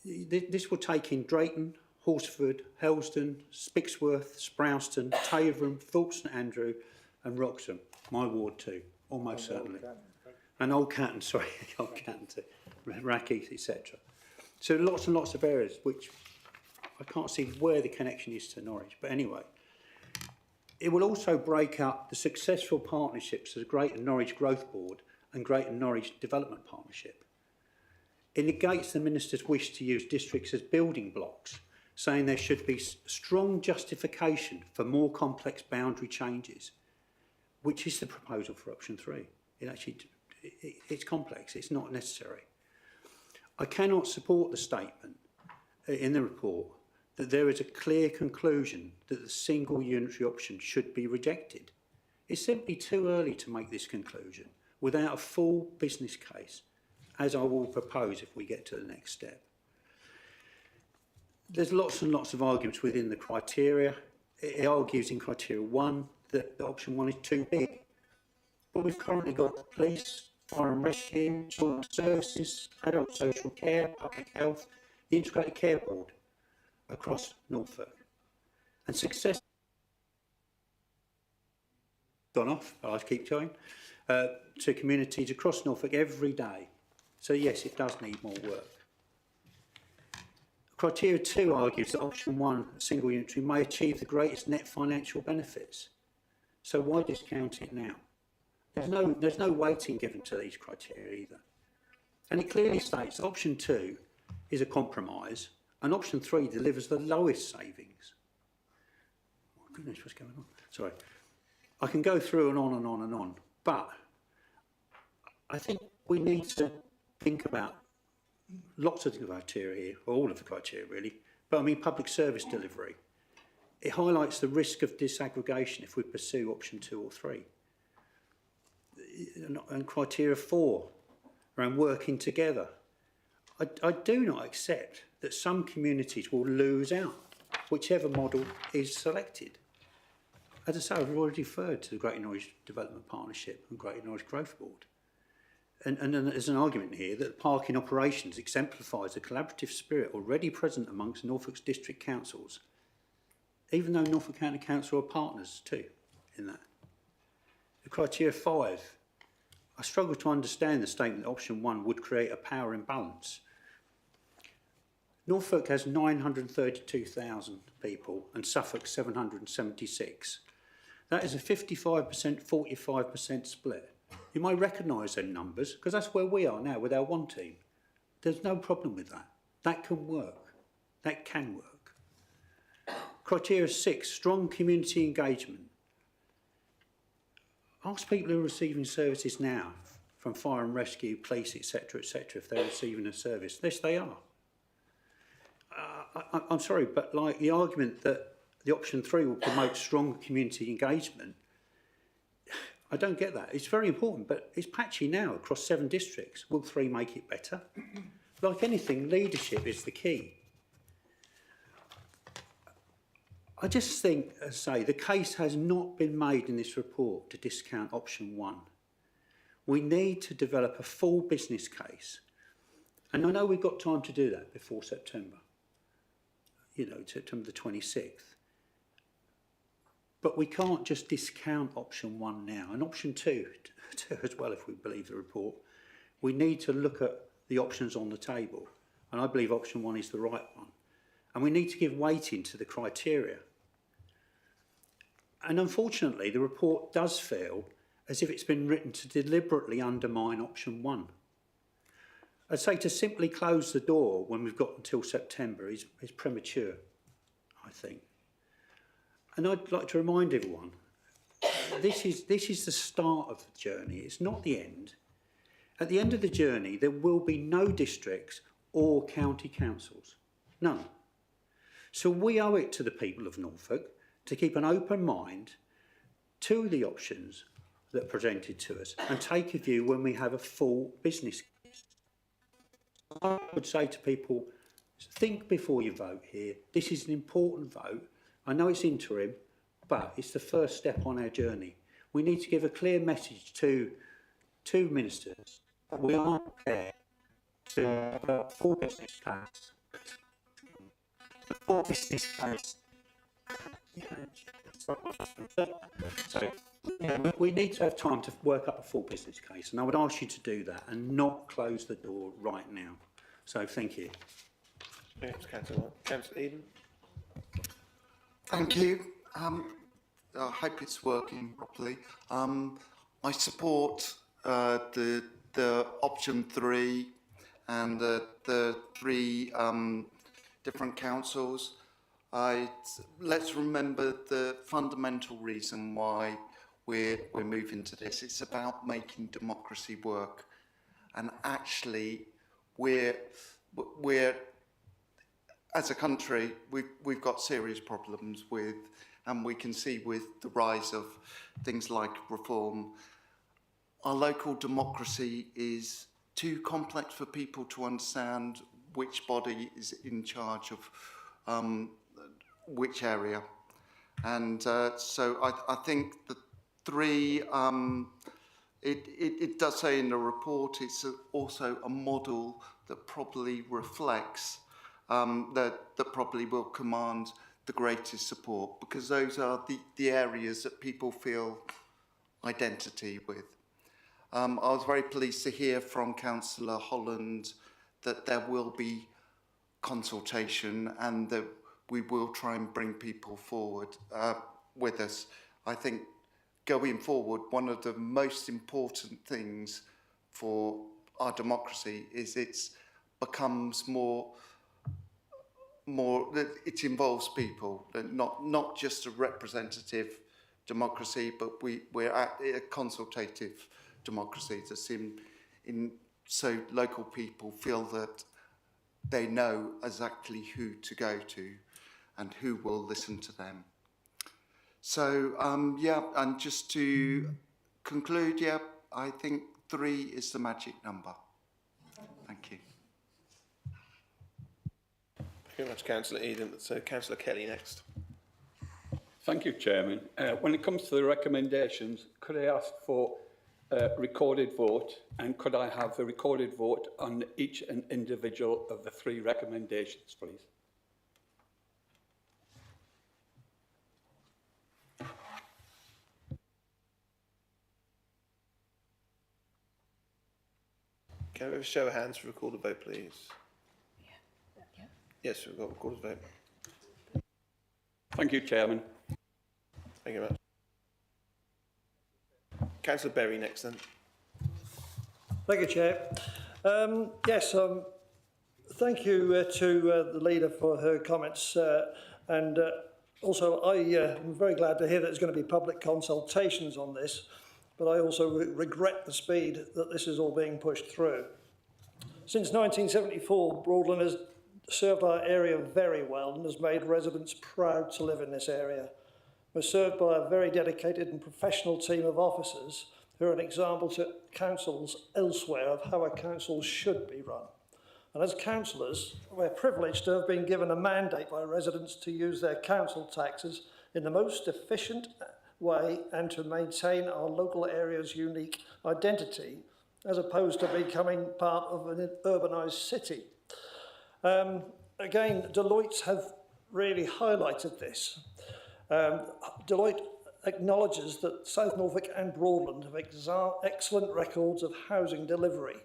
This will take in Drayton, Horsford, Helston, Spixworth, Sprouston, Taverham, Thorpe St Andrew and Wroxham, my ward too, almost certainly. And Old Catton, sorry, Old Catton too, Rackheath, etc. So lots and lots of areas which I can't see where the connection is to Norwich, but anyway. It will also break up the successful partnerships of the Greater Norwich Growth Board and Greater Norwich Development Partnership. It negates the Minister's wish to use districts as building blocks, saying there should be strong justification for more complex boundary changes, which is the proposal for option 3. It's complex, it's not necessary. I cannot support the statement in the report that there is a clear conclusion that the single unitary option should be rejected. It's simply too early to make this conclusion without a full business case, as I will propose if we get to the next step. There's lots and lots of arguments within the criteria. It argues in criteria 1 that the option 1 is too big. But we've currently got the police, fire and rescue, children's services, adult social care, public health, the integrated care board across Norfolk. And success gone off, I'll keep going, to communities across Norfolk every day. So yes, it does need more work. Criteria 2 argues that option 1, single unitary, may achieve the greatest net financial benefits. So why discount it now? There's no weighting given to these criteria either. And it clearly states option 2 is a compromise and option 3 delivers the lowest savings. Oh goodness, what's going on? Sorry. I can go through and on and on and on, but I think we need to think about lots of the criteria here, or all of the criteria really, but I mean public service delivery. It highlights the risk of disaggregation if we pursue option 2 or 3. And criteria 4, around working together. I do not accept that some communities will lose out, whichever model is selected. As I say, I've already referred to the Greater Norwich Development Partnership and Greater Norwich Growth Board. And there's an argument here that parking operations exemplifies the collaborative spirit already present amongst Norfolk's district councils, even though Norfolk County Council are partners too in that. The criteria 5, I struggle to understand the statement that option 1 would create a power imbalance. Norfolk has 932,000 people and Suffolk 776. That is a 55%, 45% split. You might recognise them numbers because that's where we are now with our one team. There's no problem with that. That can work. That can work. Criteria 6, strong community engagement. Ask people who are receiving services now from fire and rescue, police, etc., if they're receiving a service. Yes, they are. I'm sorry, but like the argument that the option 3 will promote strong community engagement, I don't get that. It's very important, but it's patchy now across 7 districts. Will 3 make it better? Like anything, leadership is the key. I just think, as I say, the case has not been made in this report to discount option 1. We need to develop a full business case. And I know we've got time to do that before September. You know, September the 26th. But we can't just discount option 1 now. And option 2 as well, if we believe the report. We need to look at the options on the table. And I believe option 1 is the right one. And we need to give weighting to the criteria. And unfortunately, the report does feel as if it's been written to deliberately undermine option 1. I'd say to simply close the door when we've got until September is premature, I think. And I'd like to remind everyone, this is the start of the journey. It's not the end. At the end of the journey, there will be no districts or county councils. None. So we owe it to the people of Norfolk to keep an open mind to the options that are presented to us and take a view when we have a full business case. I would say to people, think before you vote here. This is an important vote. I know it's interim, but it's the first step on our journey. We need to give a clear message to ministers that we are prepared to have a full business case. The full business case. So, we need to have time to work up a full business case, and I would ask you to do that and not close the door right now. So, thank you. Thanks, Councillor Eden. Thank you. I hope it's working properly. I support the option 3 and the 3 different councils. Let's remember the fundamental reason why we're moving to this. It's about making democracy work, and actually, we're as a country we've got serious problems with, and we can see with the rise of things like reform, our local democracy is too complex for people to understand which body is in charge of which area. And so I think the 3, it does say in the report, it's also a model that probably reflects, that probably will command the greatest support, because those are the areas that people feel identity with. I was very pleased to hear from Councillor Holland that there will be consultation and that we will try and bring people forward with us. I think going forward, one of the most important things for our democracy is it becomes more, it involves people, not just a representative democracy, but we're at a consultative democracy that's so local people feel that they know exactly who to go to and who will listen to them. So, yeah, and just to conclude, yeah, I think 3 is the magic number. Thank you. Thank you very much, Councillor Eden. So, Councillor Kelly next. Thank you, Chairman. When it comes to the recommendations, could I ask for a recorded vote, and could I have a recorded vote on each and individual of the 3 recommendations, please? Can we have a show of hands for a recorded vote, please? Yeah. Yes, we've got a recorded vote. Thank you, Chairman. Thank you very much. Councillor Berry next then. Thank you, Chair. Yes, thank you to the leader for her comments, and also I am very glad to hear that there's going to be public consultations on this, but I also regret the speed that this is all being pushed through. Since 1974, Broadland has served our area very well and has made residents proud to live in this area. We're served by a very dedicated and professional team of officers who are an example to councils elsewhere of how a council should be run. And as councillors, we're privileged to have been given a mandate by residents to use their council taxes in the most efficient way and to maintain our local area's unique identity, as opposed to becoming part of an urbanised city. Again, Deloitte have really highlighted this. Deloitte acknowledges that South Norfolk and Broadland have excellent records of housing delivery,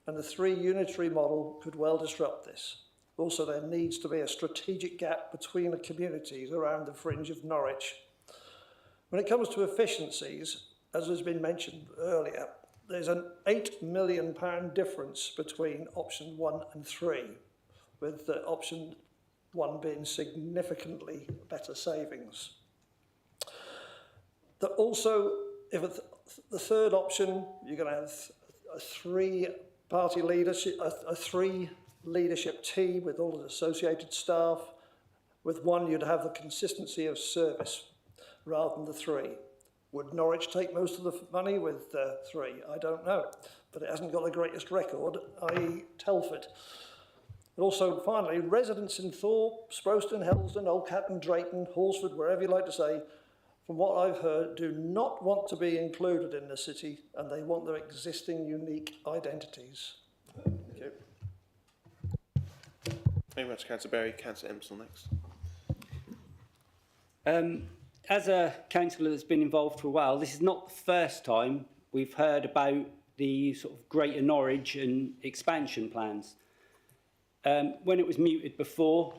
and the 3 unitary model could well disrupt this. Also, there needs to be a strategic gap between the communities around the fringe of Norwich. When it comes to efficiencies, as has been mentioned earlier, there's an £8 million difference between option 1 and 3, with option 1 being significantly better savings. Also, if the third option, you're going to have a 3-party leadership, a 3 leadership team with all the associated staff. With 1, you'd have the consistency of service rather than the 3. Would Norwich take most of the money with 3? I don't know, but it hasn't got the greatest record, i.e. Telford. And also, finally, residents in Thorpe, Sproston, Helsden, Old Catton, Drayton, Horsford, wherever you like to say, from what I've heard, do not want to be included in the city, and they want their existing unique identities. Thank you. Very much, Councillor Berry. Councillor Emsall next. As a councillor that's been involved for a while, this is not the first time we've heard about the sort of Greater Norwich and expansion plans. When it was mooted before,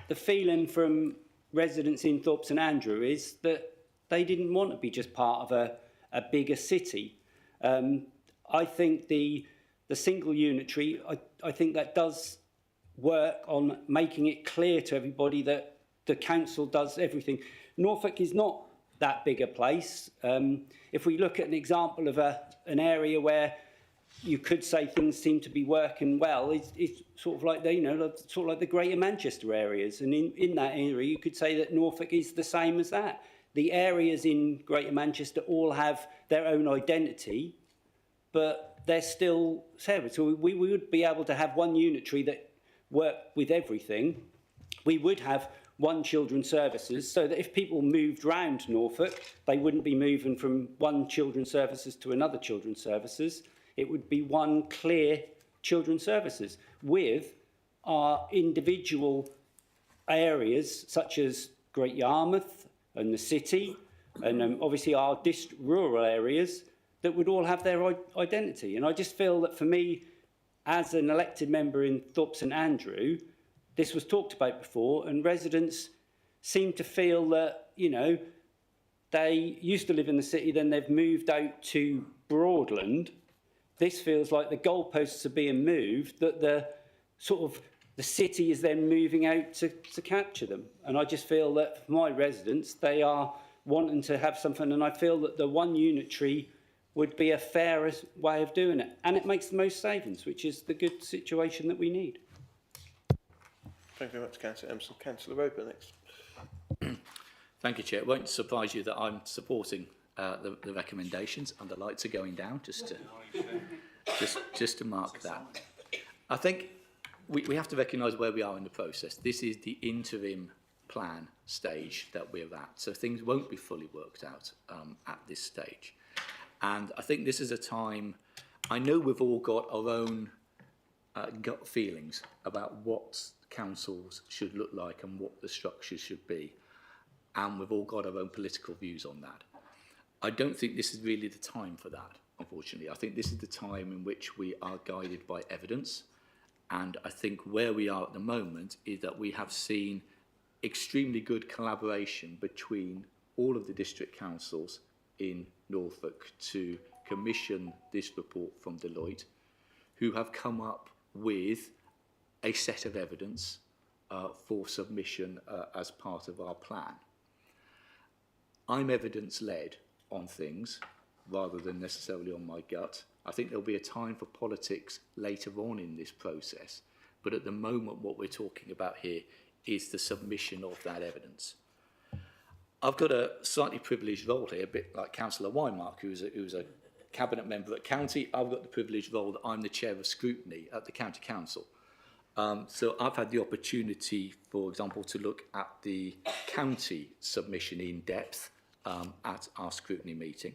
the feeling from residents in Thorpe St Andrew is that they didn't want to be just part of a bigger city. I think the single unitary, I think that does work on making it clear to everybody that the council does everything. Norfolk is not that big a place. If we look at an example of an area where you could say things seem to be working well, it's sort of like sort of like the Greater Manchester areas, and in that area you could say that Norfolk is the same as that. The areas in Greater Manchester all have their own identity, but they're still separate. So we would be able to have one unitary that worked with everything. We would have one children's services, so that if people moved round Norfolk, they wouldn't be moving from one children's services to another children's services. It would be one clear children's services with our individual areas such as Great Yarmouth and the city, and obviously our rural areas that would all have their identity. And I just feel that for me, as an elected member in Thorpe St Andrew, this was talked about before, and residents seem to feel that, you know, they used to live in the city, then they've moved out to Broadland. This feels like the goalposts are being moved, that the city is then moving out to capture them. And I just feel that for my residents, they are wanting to have something, and I feel that the one unitary would be a fairer way of doing it. And it makes the most savings, which is the good situation that we need. Thank you very much, Councillor Emsall. Councillor Roper next. Thank you, Chair. It won't surprise you that I'm supporting the recommendations, and the lights are going down, just to mark that. I think we have to recognise where we are in the process. This is the interim plan stage that we're at, so things won't be fully worked out at this stage. And I think this is a time, I know we've all got our own gut feelings about what councils should look like and what the structures should be, and we've all got our own political views on that. I don't think this is really the time for that, unfortunately. I think this is the time in which we are guided by evidence, and I think where we are at the moment is that we have seen extremely good collaboration between all of the district councils in Norfolk to commission this report from Deloitte, who have come up with a set of evidence for submission as part of our plan. I'm evidence-led on things rather than necessarily on my gut. I think there'll be a time for politics later on in this process, but at the moment what we're talking about here is the submission of that evidence. I've got a slightly privileged role here, a bit like Councillor Wymark, who's a cabinet member at county. I've got the privileged role that I'm the chair of scrutiny at the county council. So I've had the opportunity, for example, to look at the county submission in depth at our scrutiny meeting.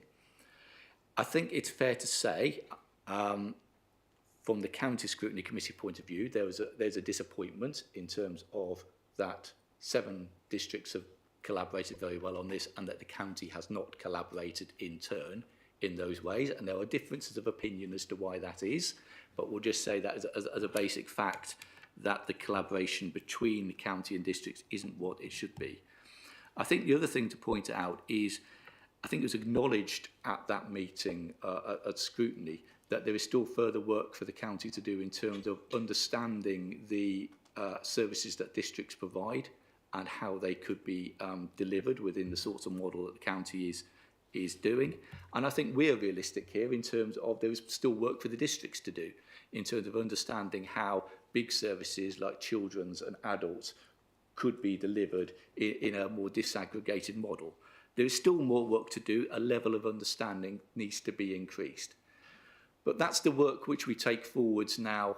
I think it's fair to say, from the county scrutiny committee point of view, there's a disappointment in terms of that 7 districts have collaborated very well on this, and that the county has not collaborated in turn in those ways, and there are differences of opinion as to why that is, but we'll just say that as a basic fact, that the collaboration between the county and districts isn't what it should be. I think the other thing to point out is, I think it was acknowledged at that meeting at scrutiny that there is still further work for the county to do in terms of understanding the services that districts provide and how they could be delivered within the sorts of model that the county is doing. And I think we're realistic here in terms of there is still work for the districts to do in terms of understanding how big services like children's and adults could be delivered in a more disaggregated model. There is still more work to do. A level of understanding needs to be increased. But that's the work which we take forwards now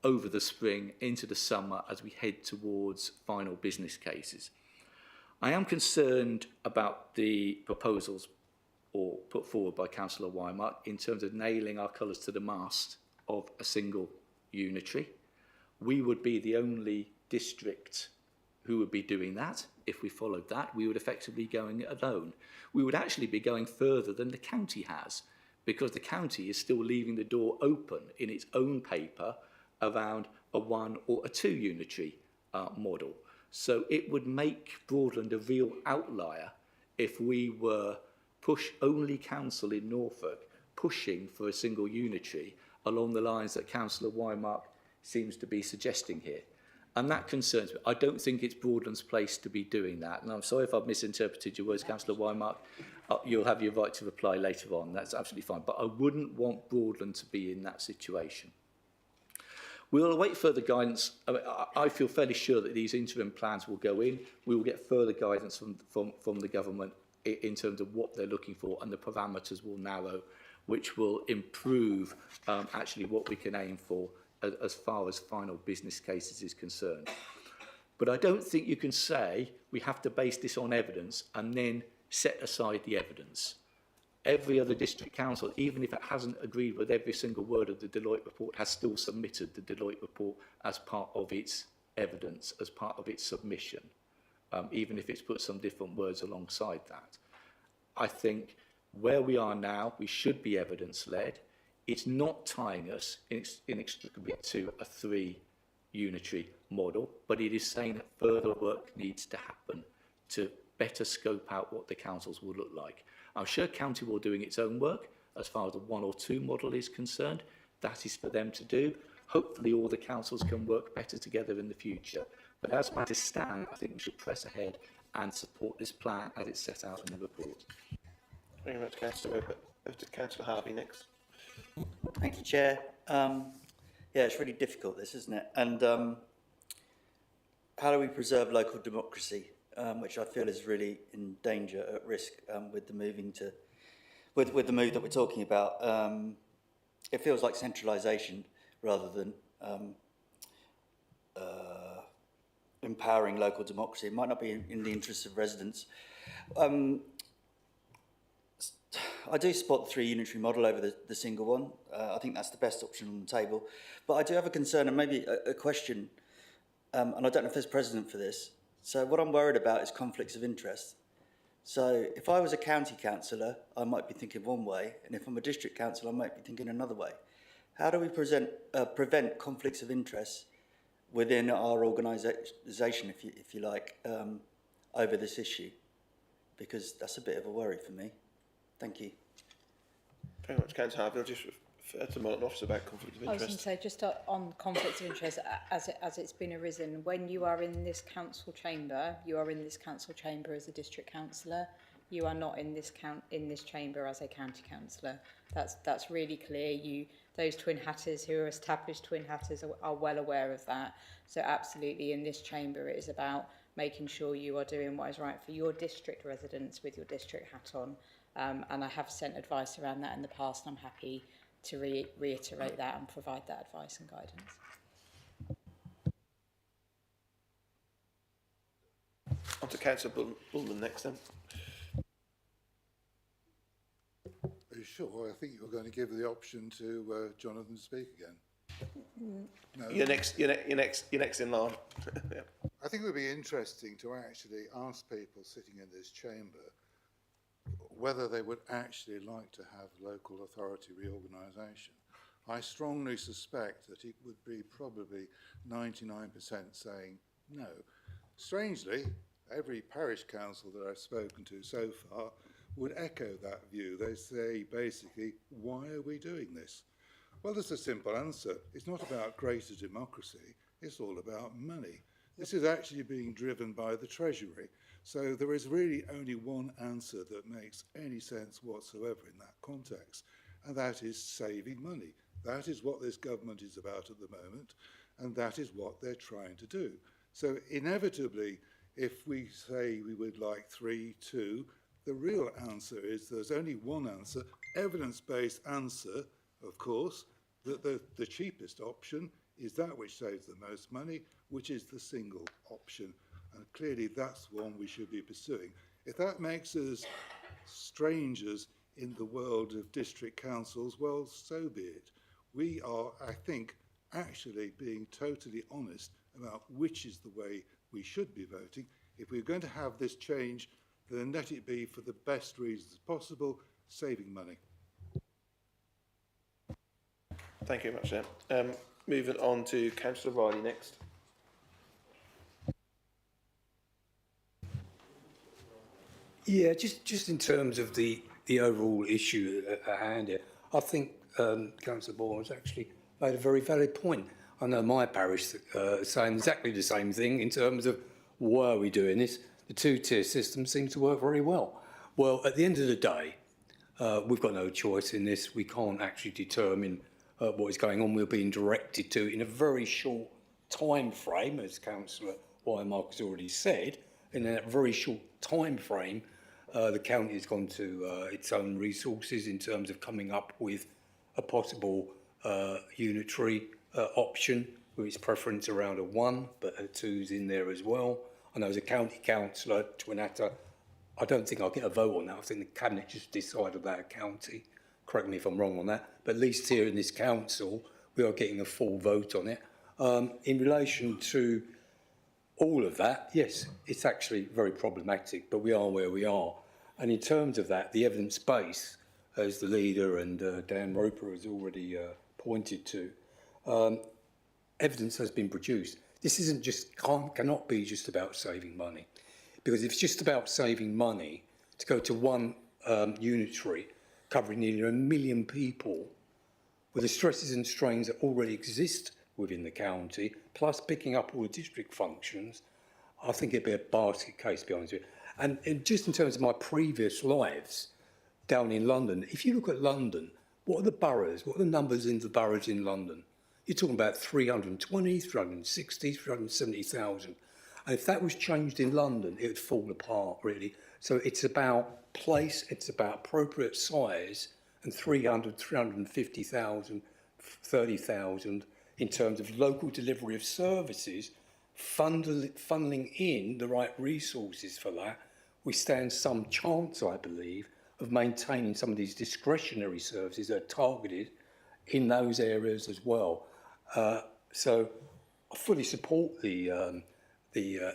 over the spring into the summer as we head towards final business cases. I am concerned about the proposals or put forward by Councillor Weimark in terms of nailing our colours to the mast of a single unitary. We would be the only district who would be doing that. If we followed that, we would effectively be going it alone. We would actually be going further than the county has, because the county is still leaving the door open in its own paper around a 1 or a 2 unitary model. So it would make Broadland a real outlier if we were push-only council in Norfolk pushing for a single unitary along the lines that Councillor Weimark seems to be suggesting here. And that concerns me. I don't think it's Broadland's place to be doing that. And I'm sorry if I've misinterpreted your words, Councillor Weimark. You'll have your right to reply later on. That's absolutely fine. But I wouldn't want Broadland to be in that situation. We'll await further guidance. I feel fairly sure that these interim plans will go in. We will get further guidance from the government in terms of what they're looking for, and the parameters will narrow, which will improve actually what we can aim for as far as final business cases is concerned. But I don't think you can say we have to base this on evidence and then set aside the evidence. Every other district council, even if it hasn't agreed with every single word of the Deloitte report, has still submitted the Deloitte report as part of its evidence, as part of its submission, even if it's put some different words alongside that. I think where we are now, we should be evidence-led. It's not tying us inextricably to a 3 unitary model, but it is saying that further work needs to happen to better scope out what the councils will look like. I'm sure county will doing its own work as far as the 1 or 2 model is concerned. That is for them to do. Hopefully all the councils can work better together in the future. But as matters stand, I think we should press ahead and support this plan as it's set out in the report. Thank you very much, Councillor. Over to Councillor Harvey next. Thank you, Chair. Yeah, it's really difficult, this, isn't it? And how do we preserve local democracy, which I feel is really in danger, at risk, with the moving to, with the move that we're talking about. It feels like centralisation rather than empowering local democracy. It might not be in the interests of residents. I do support the 3 unitary model over the single one. I think that's the best option on the table. But I do have a concern and maybe a question, and I don't know if there's precedent for this. So what I'm worried about is conflicts of interest. So if I was a county councillor, I might be thinking one way, and if I'm a district councillor, I might be thinking another way. How do we prevent conflicts of interest within our organisation, if you like, over this issue? Because that's a bit of a worry for me. Thank you. Very much, Councillor Harvey. I'll just refer to Martin Officer about conflict of I was interest. going to say, just on conflict of interest, as it's been arisen, when you are in this council chamber, you are in this council chamber as a district councillor. You are not in this chamber as a county councillor. That's really clear. Those Twin Hatters who are established Twin Hatters are well aware of that. So absolutely, in this chamber, it is about making sure you are doing what is right for your district residents with your district hat on. And I have sent advice around that in the past, and I'm happy to reiterate that and provide that advice and guidance. On to Councillor Bullman next then. Are you sure? I think you were going to give the option to Jonathan to speak again. No. You're next in line. Yeah. I think it would be interesting to actually ask people sitting in this chamber whether they would actually like to have local authority reorganisation. I strongly suspect that it would be probably 99% saying no. Strangely, every parish council that I've spoken to so far would echo that view. They say basically, why are we doing this? Well, there's a simple answer. It's not about greater democracy, it's all about money. This is actually being driven by the Treasury. So there is really only one answer that makes any sense whatsoever in that context, and that is saving money. That is what this government is about at the moment, and that is what they're trying to do. So inevitably, if we say we would like 3, 2, The real answer is there's only one answer, evidence-based answer, of course, that the cheapest option is that which saves the most money, which is the single option. And clearly that's one we should be pursuing. If that makes us strangers in the world of district councils, well, so be it. We are, I think, actually being totally honest about which is the way we should be voting. If we're going to have this change, then let it be for the best reasons possible, saving money. Thank you very much, Chair. Moving on to Councillor Riley next. Yeah, just in terms of the overall issue at hand here, I think Councillor Bourne has actually made a very valid point. I know my parish saying exactly the same thing in terms of why are we doing this. The two-tier system seems to work very well. Well, at the end of the day, we've got no choice in this. We can't actually determine what is going on. We're being directed to in a very short time frame, as Councillor Wymark has already said. In that very short time frame, the county has gone to its own resources in terms of coming up with a possible unitary option with its preference around a 1, but a 2's in there as well. I know as a county councillor, Twinatta, I don't think I'll get a vote on that. I think the cabinet just decided that a county. Correct me if I'm wrong on that, but at least here in this council, we are getting a full vote on it. In relation to all of that, yes, it's actually very problematic, but we are where we are. And in terms of that, the evidence base, as the leader and Dan Roper has already pointed to, evidence has been produced. This isn't just, cannot be just about saving money. Because if it's just about saving money, to go to one unitary, covering nearly 1 million people, with the stresses and strains that already exist within the county, plus picking up all the district functions, I think it'd be a basket case, to be honest with you. And just in terms of my previous lives down in London, if you look at London, what are the boroughs? What are the numbers in the boroughs in London? You're talking about 320, 360, 370,000. And if that was changed in London, it would fall apart, really. So it's about place, it's about appropriate size, and 300, 350,000, 30,000 in terms of local delivery of services, funneling in the right resources for that, we stand some chance, I believe, of maintaining some of these discretionary services that are targeted in those areas as well. So I fully support the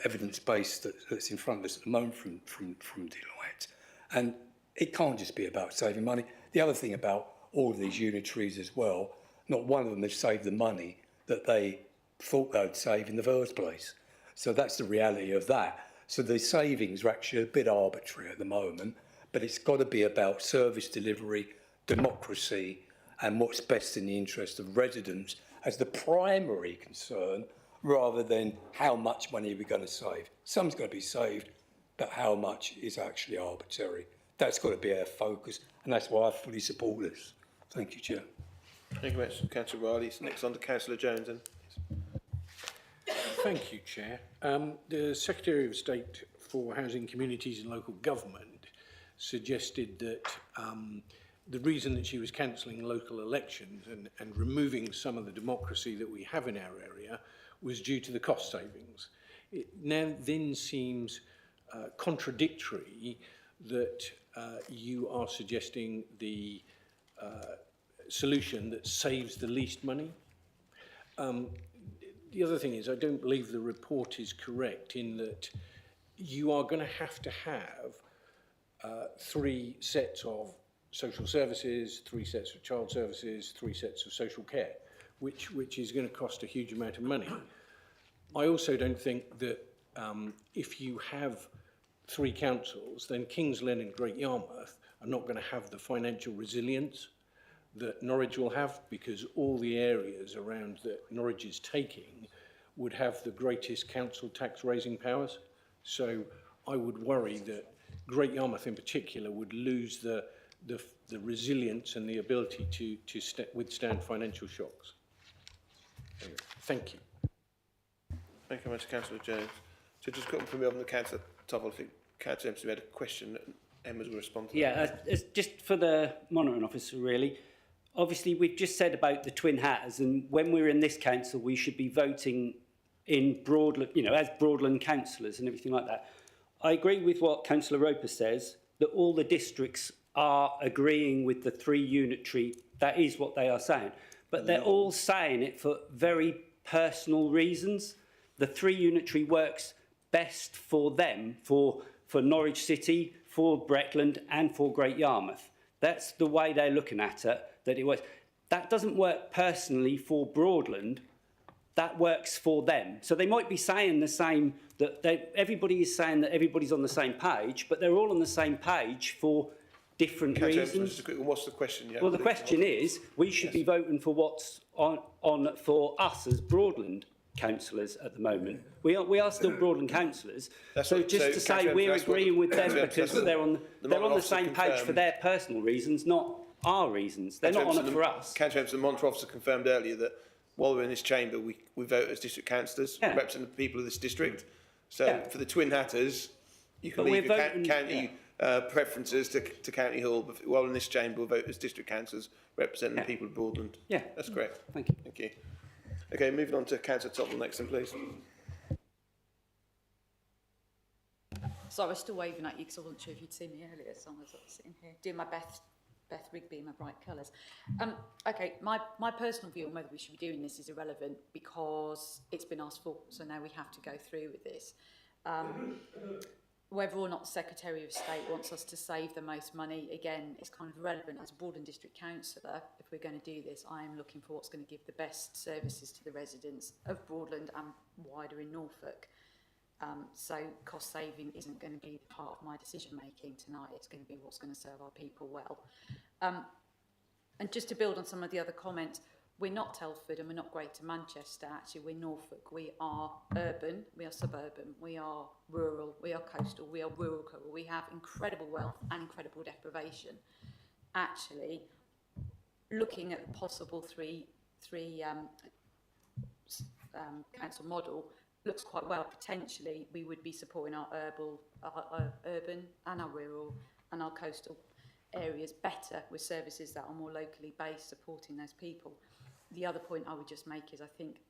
evidence base that's in front of us at the moment from Deloitte. And it can't just be about saving money. The other thing about all of these unitaries as well, not one of them has saved the money that they thought they'd save in the first place. So that's the reality of that. So the savings are actually a bit arbitrary at the moment, but it's got to be about service delivery, democracy, and what's best in the interest of residents as the primary concern, rather than how much money we're going to save. Some's going to be saved, but how much is actually arbitrary. That's got to be our focus, and that's why I fully support this. Thank you, Chair. Thank you very much, Councillor Riley. Next on to Councillor Jones then. Thank you, Chair. The Secretary of State for Housing, Communities and Local Government suggested that the reason that she was cancelling local elections and removing some of the democracy that we have in our area was due to the cost savings. It now then seems contradictory that you are suggesting the solution that saves the least money. The other thing is, I don't believe the report is correct in that you are going to have 3 sets of social services, 3 sets of child services, 3 sets of social care, which is going to cost a huge amount of money. I also don't think that if you have 3 councils, then Kings Lynn and Great Yarmouth are not going to have the financial resilience that Norwich will have, because all the areas around that Norwich is taking would have the greatest council tax raising powers. So I would worry that Great Yarmouth in particular would lose the resilience and the ability to withstand financial shocks. Anyway, thank you. Thank you very much, Councillor Jones. So just got from me on the Councillor Tovel, I think Councillor Empson had a question Emma's will respond to that. Yeah, as just for the monitoring officer, really. Obviously, we've just said about the Twin Hatters, and when we're in this council, we should be voting in Broadland, you know, as Broadland councillors and everything like that. I agree with what Councillor Roper says, that all the districts are agreeing with the 3 unitary. That is what they are saying. But they're all saying it for very personal reasons. The 3 unitary works best for them, for Norwich City, for Broadland and for Great Yarmouth. That's the way they're looking at it, that it works. That doesn't work personally for Broadland. That works for them. So they might be saying the same, that everybody is saying that everybody's on the same page, but they're all on the same page for different reasons. Just a quick one. What's the question? Yeah, well, the question is, we should be voting for what's on for us as Broadland councillors at the moment. We are still Broadland councillors. So just to say we're agreeing with them because they're on the same page for their personal reasons, not our reasons. They're not on it for us. Councillor the Monitor Officer confirmed earlier that while we're in this chamber, we vote as district councillors, representing the people of this district. So for the Twin Hatters, you can leave your county preferences to County Hall, but while in this chamber, we'll vote as district councillors representing the people of Broadland. Yeah, that's correct. Thank you. Thank you. Okay, moving on to Councillor Tottle next, then, please. So I was still waving at you because I wasn't sure if you'd seen me earlier, so I was sitting here doing my Beth Rigby in my bright colours. Okay, my personal view on whether we should be doing this is irrelevant because it's been asked for, so now we have to go through with this. Whether or not the Secretary of State wants us to save the most money, again, is kind of irrelevant. As a Broadland District Councillor, if we're going to do this, I am looking for what's going to give the best services to the residents of Broadland and wider in Norfolk. So cost saving isn't going to be part of my decision making tonight. It's going to be what's going to serve our people well. And just to build on some of the other comments, we're not Telford and we're not Greater Manchester. Actually, we're Norfolk. We are urban, we are suburban, we are rural, we are coastal, we are rural. We have incredible wealth and incredible deprivation. Actually, looking at the possible three council model looks quite well. Potentially, we would be supporting our urban and our rural and our coastal areas better with services that are more locally based, supporting those people. The other point I would just make is I think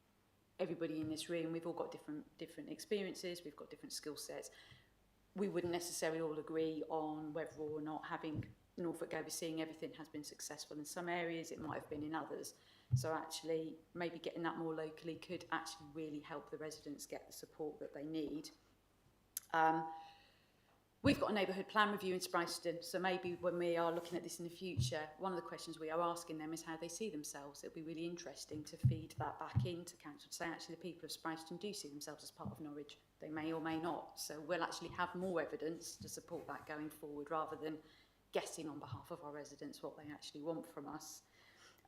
everybody in this room, we've all got different experiences, we've got different skill sets. We wouldn't necessarily all agree on whether or not having Norfolk overseeing everything has been successful in some areas, it might have been in others. So actually, maybe getting that more locally could actually really help the residents get the support that they need. We've got a neighbourhood plan review in Spryston, so maybe when we are looking at this in the future, one of the questions we are asking them is how they see themselves. It'll be really interesting to feed that back into council, to say actually the people of Spryston do see themselves as part of Norwich. They may or may not, so we'll actually have more evidence to support that going forward rather than guessing on behalf of our residents what they actually want from us.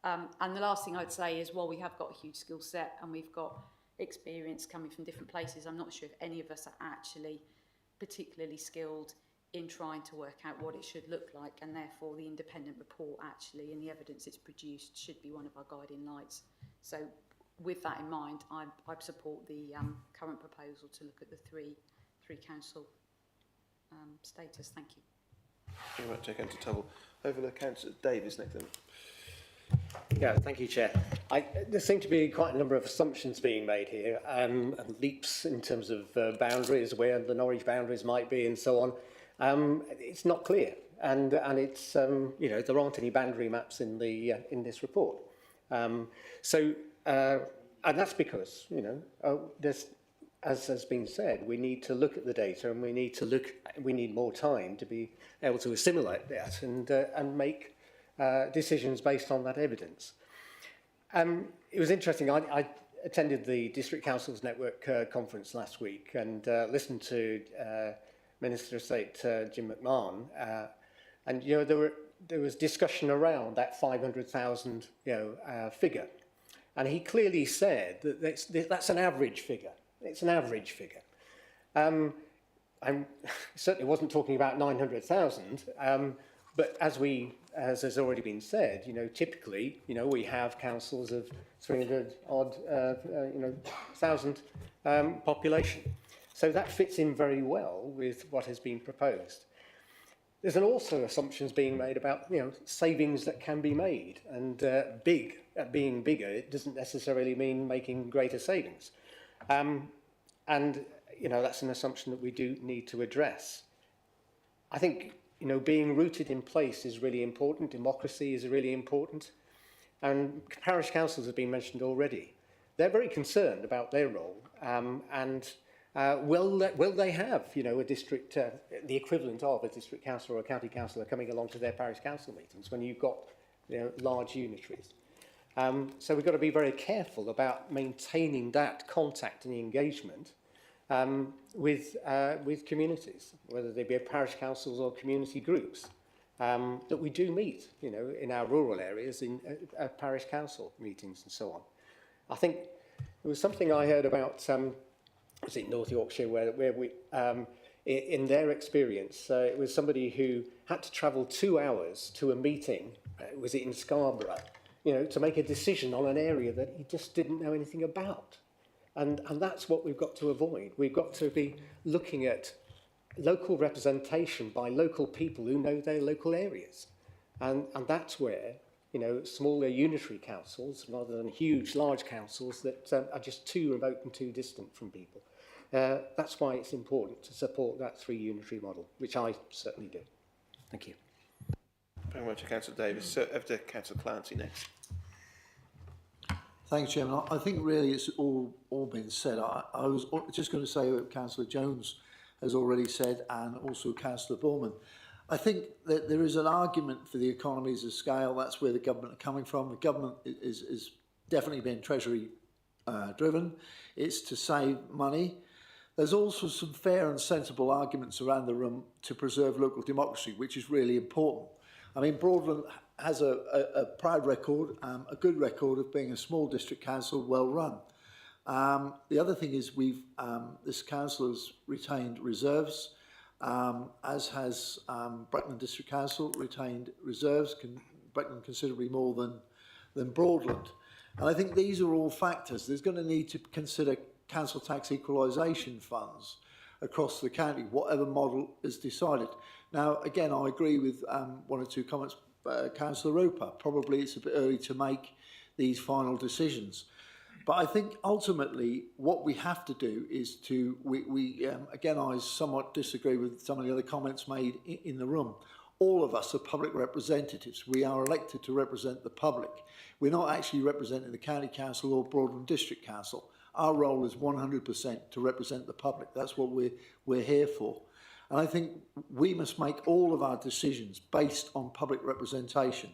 And the last thing I'd say is, while we have got a huge skill set and we've got experience coming from different places, I'm not sure if any of us are actually particularly skilled in trying to work out what it should look like, and therefore the independent report actually and the evidence it's produced should be one of our guiding lights. So with that in mind, I support the current proposal to look at the three council status. Thank you. You might take Councillor Tubble. Over to Councillor Davies next then. Yeah, thank you, Chair. There seem to be quite a number of assumptions being made here, and leaps in terms of boundaries, where the Norwich boundaries might be, and so on. It's not clear, and it's you know, there aren't any boundary maps in the in this report. And that's because, you know, there's, as has been said, we need to look at the data, and we need more time to be able to assimilate that and make decisions based on that evidence. It was interesting. I attended the District Councils Network conference last week and listened to Minister of State Jim McMahon, and you know there was discussion around that 500,000 figure, and he clearly said that that's an average figure. It's an average figure. I certainly wasn't talking about 900,000, but as has already been said, you know, typically, you know, we have councils of 300 odd, thousand population. So that fits in very well with what has been proposed. there's also assumptions being made about, you know, savings that can be made, and being bigger, it doesn't necessarily mean making greater savings. And, you know, that's an assumption that we do need to address. I think, you know, being rooted in place is really important. Democracy is really important. And parish councils have been mentioned already. They're very concerned about their role, will they have, you know, a district, the equivalent of a district council or a county councillor coming along to their parish council meetings when you've got, you know, large unitaries? So we've got to be very careful about maintaining that contact and engagement with communities, whether they be parish councils or community groups, that we do meet, you know, in our rural areas, in parish council meetings and so on. I think there was something I heard about, was it North Yorkshire, where we, in their experience, it was somebody who had to travel 2 hours to a meeting, was it in Scarborough, you know, to make a decision on an area that he just didn't know anything about. And that's what we've got to avoid. We've got to be looking at local representation by local people who know their local areas. And that's where, you know, smaller unitary councils, rather than huge, large councils that are just too remote and too distant from people. That's why it's important to support that 3 unitary model, which I certainly do. Thank you. Very much, Councillor Davis. So, after Councillor Clancy next. Thanks, Chairman. I think really it's all been said. I was just going to say what Councillor Jones has already said, and also Councillor Borman. I think that there is an argument for the economies of scale. That's where the government are coming from. The government is definitely been Treasury driven. It's to save money. There's also some fair and sensible arguments around the room to preserve local democracy, which is really important. I mean, Broadland has a proud record, a good record of being a small district council, well run. The other thing is this council has retained reserves, as has Broadland District Council retained reserves, Broadland considerably more than Broadland. And I think these are all factors. There's going to need to consider council tax equalisation funds across the county, whatever model is decided. Now, again, I agree with 1 or 2 comments Councillor Roper. Probably it's a bit early to make these final decisions. But I think ultimately what we have to do is to, again, I somewhat disagree with some of the other comments made in the room. All of us are public representatives. We are elected to represent the public. We're not actually representing the County Council or Broadland District Council. Our role is 100% to represent the public. That's what we're here for. And I think we must make all of our decisions based on public representation.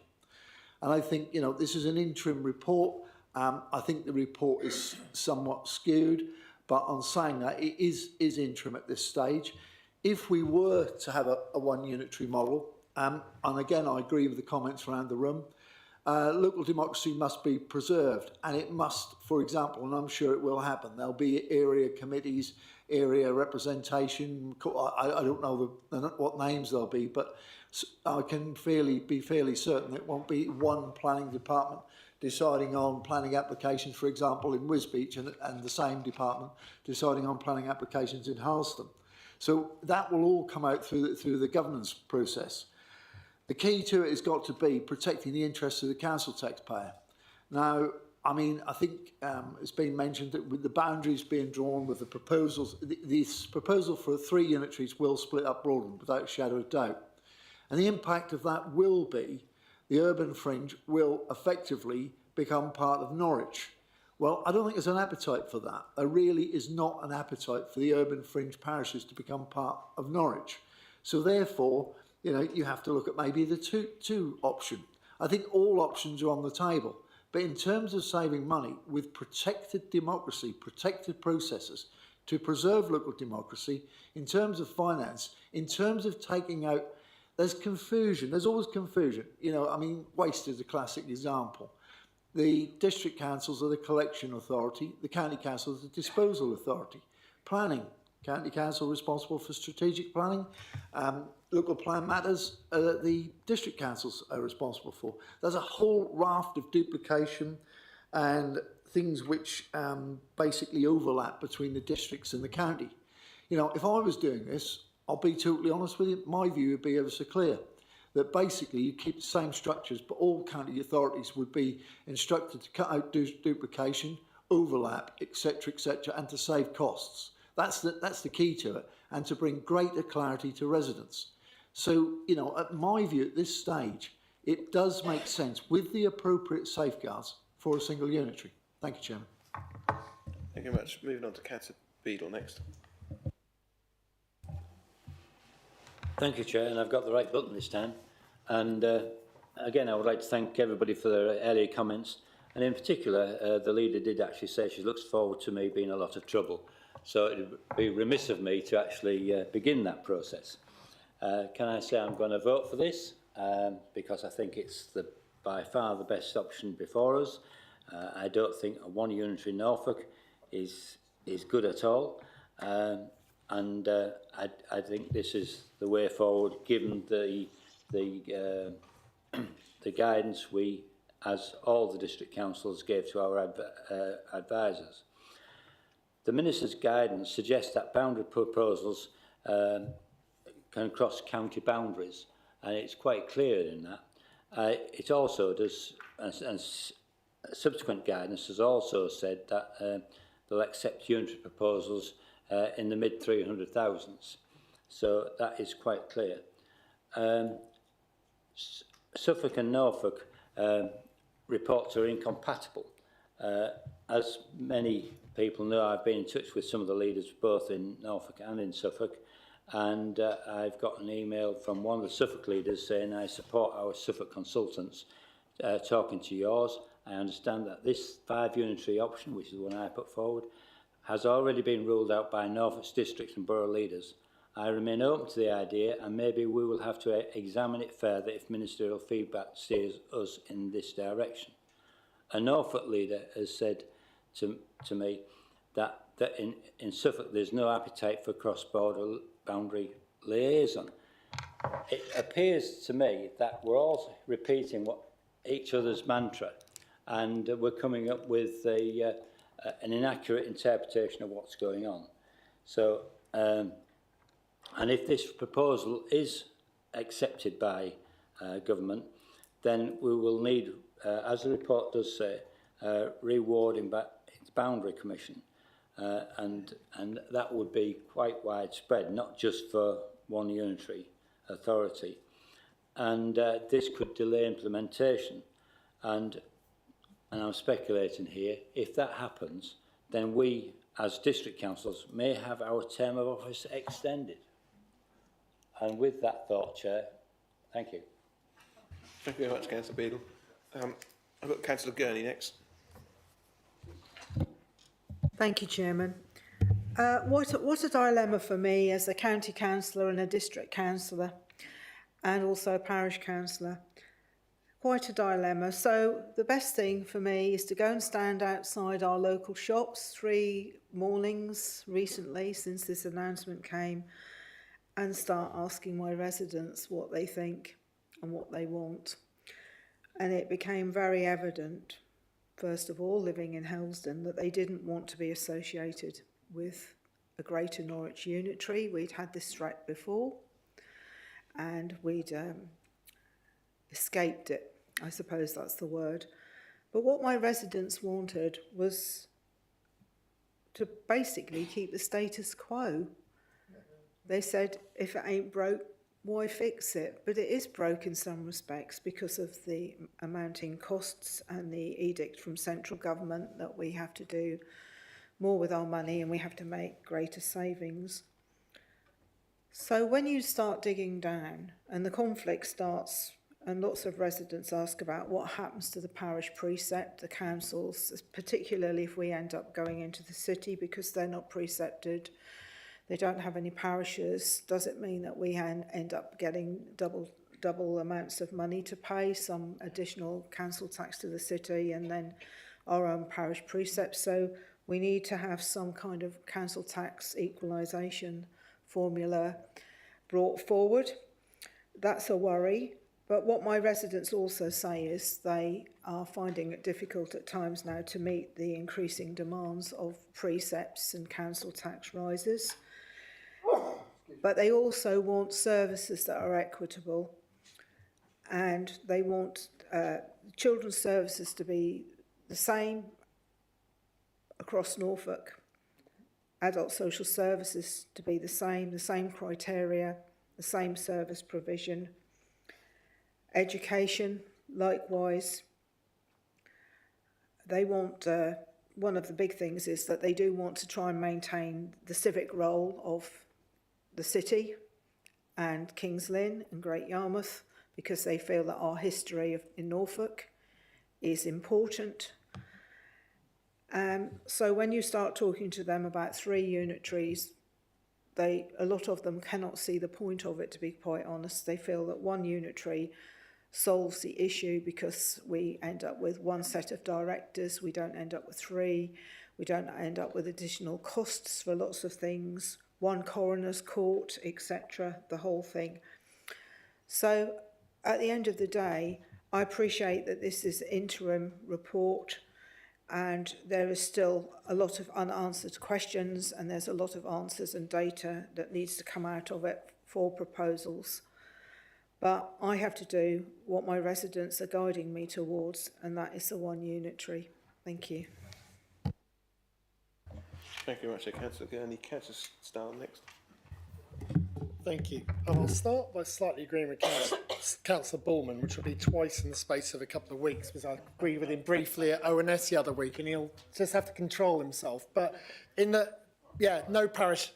And I think, you know, this is an interim report. I think the report is somewhat skewed, but on saying that, it is interim at this stage. If we were to have a one unitary model, and again, I agree with the comments around the room, local democracy must be preserved, and it must, for example, and I'm sure it will happen, there'll be area committees, area representation. I don't know what names there'll be, but I can be fairly certain it won't be one planning department deciding on planning applications, for example, in Wisbech, and the same department deciding on planning applications in Harleston. So that will all come out through the governance process. The key to it has got to be protecting the interests of the council taxpayer. Now, I mean, I think it's been mentioned that with the boundaries being drawn with the proposals, this proposal for 3 unitaries will split up Broadland without a shadow of doubt. And the impact of that will be the urban fringe will effectively become part of Norwich. Well, I don't think there's an appetite for that. There really is not an appetite for the urban fringe parishes to become part of Norwich. So therefore, you know, you have to look at maybe the two option. I think all options are on the table. But in terms of saving money, with protected democracy, protected processes to preserve local democracy, in terms of finance, in terms of taking out, there's confusion. There's always confusion. You know, I mean, waste is a classic example. The district councils are the collection authority. The county council is the disposal authority. Planning, county council responsible for strategic planning. Local plan matters, the district councils are responsible for. There's a whole raft of duplication and things which basically overlap between the districts and the county. You know, if I was doing this, I'll be totally honest with you, my view would be ever so clear. That basically you keep the same structures, but all county authorities would be instructed to cut out duplication, overlap, etc., and to save costs. That's the key to it, and to bring greater clarity to residents. So, you know, at my view at this stage, it does make sense with the appropriate safeguards for a single unitary. Thank you, Chairman. Thank you very much. Moving on to Councillor Beadle next. Thank you, Chair, and I've got the right button this time. And again, I would like to thank everybody for their earlier comments. And in particular, the leader did actually say she looks forward to me being a lot of trouble. So it would be remiss of me to actually begin that process. Can I say I'm going to vote for this? Because I think it's by far the best option before us. I don't think a one unitary Norfolk is good at all. And I think this is the way forward, given the guidance we, as all the district councils, gave to our advisors. The Minister's guidance suggests that boundary proposals can cross county boundaries, and it's quite clear in that. It also does, and subsequent guidance has also said that they'll accept unitary proposals in the mid 300,000s. So that is quite clear. Suffolk and Norfolk reports are incompatible. As many people know, I've been in touch with some of the leaders both in Norfolk and in Suffolk, and I've got an email from one of the Suffolk leaders saying I support our Suffolk consultants talking to yours. I understand that this 5 unitary option, which is the one I put forward, has already been ruled out by Norfolk's districts and borough leaders. I remain open to the idea, and maybe we will have to examine it further if ministerial feedback steers us in this direction. A Norfolk leader has said to me that in Suffolk there's no appetite for cross-border boundary liaison. It appears to me that we're all repeating each other's mantra, and we're coming up with an inaccurate interpretation of what's going on. So, and if this proposal is accepted by government, then we will need, as the report does say, rewarding back its boundary commission, and that would be quite widespread, not just for one unitary authority. And this could delay implementation. And I'm speculating here, if that happens, then we, as district councils, may have our term of office extended. And with that thought, Chair, thank you. Thank you very much, Councillor Beadle. I've got Councillor Gurney next. Thank you, Chairman. What a dilemma for me as a county councillor and a district councillor, and also a parish councillor. Quite a dilemma. So the best thing for me is to go and stand outside our local shops 3 mornings recently since this announcement came, and start asking my residents what they think and what they want. And it became very evident, first of all, living in Helsden, that they didn't want to be associated with a Greater Norwich unitary. We'd had this threat before, and we'd escaped it. I suppose that's the word. But what my residents wanted was to basically keep the status quo. They said, if it ain't broke, why fix it? But it is broke in some respects because of the amounting costs and the edict from central government that we have to do more with our money and we have to make greater savings. So when you start digging down and the conflict starts, and lots of residents ask about what happens to the parish precept, the councils, particularly if we end up going into the city because they're not precepted, they don't have any parishes. Does it mean that we end up getting double amounts of money to pay, some additional council tax to the city and then our own parish precepts? So we need to have some kind of council tax equalisation formula brought forward. That's a worry. But what my residents also say is they are finding it difficult at times now to meet the increasing demands of precepts and council tax rises. but they also want services that are equitable, and they want children's services to be the same across Norfolk, adult social services to be the same criteria, the same service provision, education likewise. They want, one of the big things is that they do want to try and maintain the civic role of the city and King's Lynn and Great Yarmouth, because they feel that our history in Norfolk is important. So when you start talking to them about 3 unitaries, a lot of them cannot see the point of it, to be quite honest. They feel that 1 unitary solves the issue because we end up with 1 set of directors, we don't end up with 3, we don't end up with additional costs for lots of things, 1 coroner's court, etc., the whole thing. So at the end of the day, I appreciate that this is an interim report, and there is still a lot of unanswered questions, and there's a lot of answers and data that needs to come out of it for proposals. But I have to do what my residents are guiding me towards, and that is the 1 unitary. Thank you. Thank you very much, Councillor Gurney. Councillor Starr next. Thank you. I'll start by slightly agreeing with Councillor Bullman, which will be twice in the space of a couple of weeks, because I agreed with him briefly at ONS the other week, and he'll just have to control himself. But in the, no parish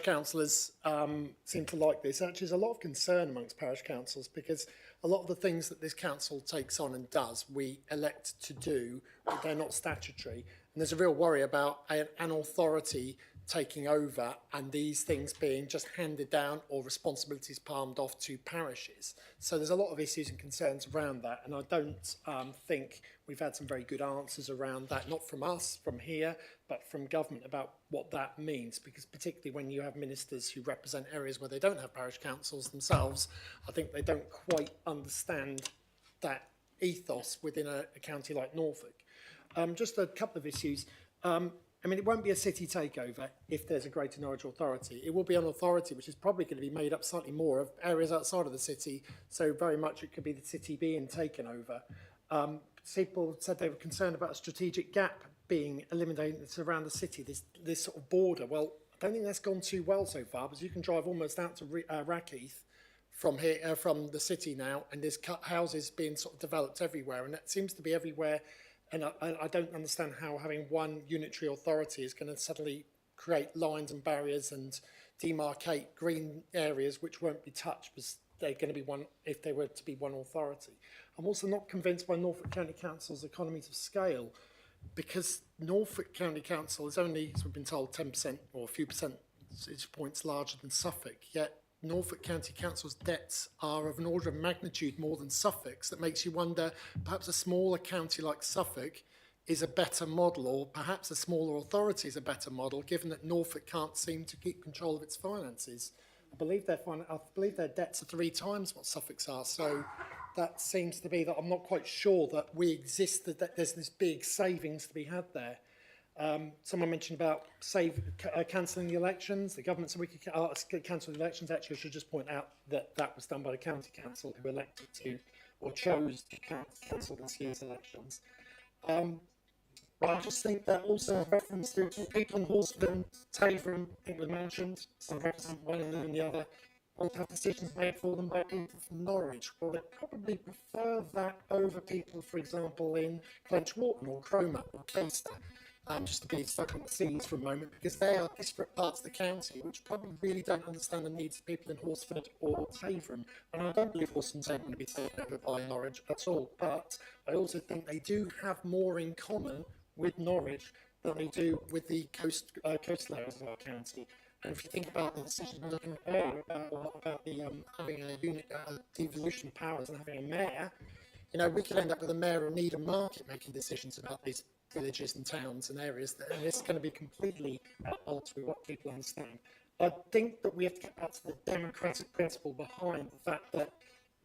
councillors seem to like this. Actually, there's a lot of concern amongst parish councils, because a lot of the things that this council takes on and does, we elect to do, but they're not statutory. And there's a real worry about an authority taking over and these things being just handed down or responsibilities palmed off to parishes. So there's a lot of issues and concerns around that, and I don't think we've had some very good answers around that, not from us, from here, but from government about what that means, because particularly when you have ministers who represent areas where they don't have parish councils themselves, I think they don't quite understand that ethos within a county like Norfolk. Just a couple of issues. I mean, it won't be a city takeover if there's a Greater Norwich Authority. It will be an authority which is probably going to be made up slightly more of areas outside of the city, so very much it could be the city being taken over. People said they were concerned about a strategic gap being eliminated around the city, this sort of border. Well, I don't think that's gone too well so far, because you can drive almost out to Rackheath from here, from the city now, and there's houses being sort of developed everywhere, and that seems to be everywhere. And I don't understand how having 1 unitary authority is going to suddenly create lines and barriers and demarcate green areas which won't be touched, because they're going to be one if they were to be 1 authority. I'm also not convinced by Norfolk County Council's economies of scale, because Norfolk County Council is only, as we've been told, 10% or a few percentage points larger than Suffolk, yet Norfolk County Council's debts are of an order of magnitude more than Suffolk's. That makes you wonder, perhaps a smaller county like Suffolk is a better model, or perhaps a smaller authority is a better model, given that Norfolk can't seem to keep control of its finances. I believe their debts are 3 times what Suffolk's are, so that seems to be that I'm not quite sure that we exist, that there's this big savings to be had there. Someone mentioned about cancelling the elections. The government said we could cancel the elections. Actually, I should just point out that that was done by the county council, who elected to, or chose to cancel this year's elections. But I just think that also reference to people in Horsford and Tavern, I think was mentioned, some represent one and then the other, want to have decisions made for them by people from Norwich. Well, they probably prefer that over people, for example, in Clench Wharton or Cromer or Caister. Just to be stuck on the scenes for a moment, because they are disparate parts of the county which probably really don't understand the needs of people in Horsford or Tavern. And I don't believe Horsford are going to be taken over by Norwich at all, but I also think they do have more in common with Norwich than they do with the coastal areas of our county. And if you think about the decision we're looking at earlier about the having a unit, devolution of powers and having a mayor, you know, we could end up with a mayor of Needham Market making decisions about these villages and towns and areas, and it's going to be completely at odds with what people understand. I think that we have to get back to the democratic principle behind the fact that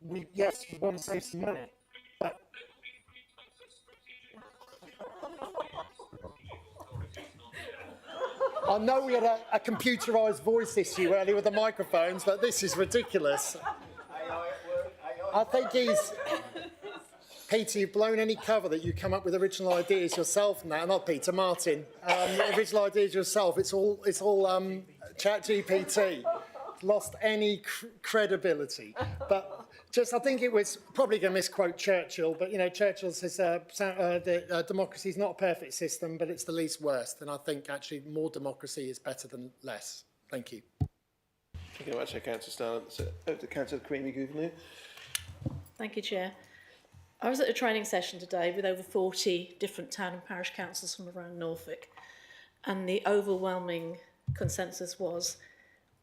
we want to save some money, but I know we had a computerised voice issue earlier with the microphones, but this is ridiculous. I think Peter, you've blown any cover that you come up with original ideas yourself now. Not Peter, Martin. Original ideas yourself. It's all ChatGPT. Lost any credibility. But I think it was probably going to misquote Churchill, but Churchill says democracy is not a perfect system, but it's the least worst. And I think actually more democracy is better than less. Thank you. Thank you very much, Councillor Starr. So, over to Councillor Creamy-Gouverneur. Thank you, Chair. I was at a training session today with over 40 different town and parish councils from around Norfolk, and the overwhelming consensus was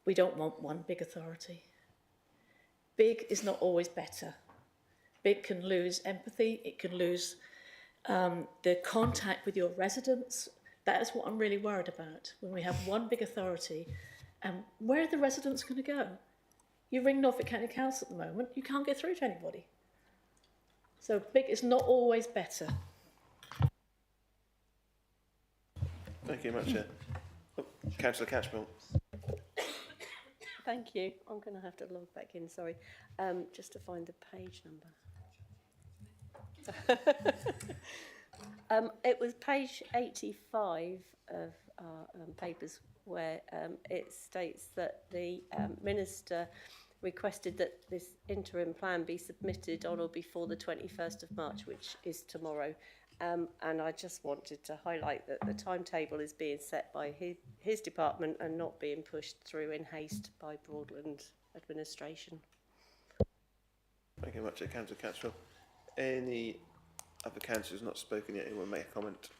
we don't want one big authority. Big is not always better. Big can lose empathy, it can lose the contact with your residents. That is what I'm really worried about. When we have one big authority, where are the residents going to go? You ring Norfolk County Council at the moment, you can't get through to anybody. So big is not always better. Thank you very much, Chair. Councillor Catchmore. Thank you. I'm going to have to log back in, sorry, just to find the page number. It was page 85 of our papers where it states that the Minister requested that this interim plan be submitted on or before the 21st of March, which is tomorrow. And I just wanted to highlight that the timetable is being set by his department and not being pushed through in haste by Broadland administration. Thank you very much, Councillor Catchmore. Any other councillors not spoken yet who want to make a comment?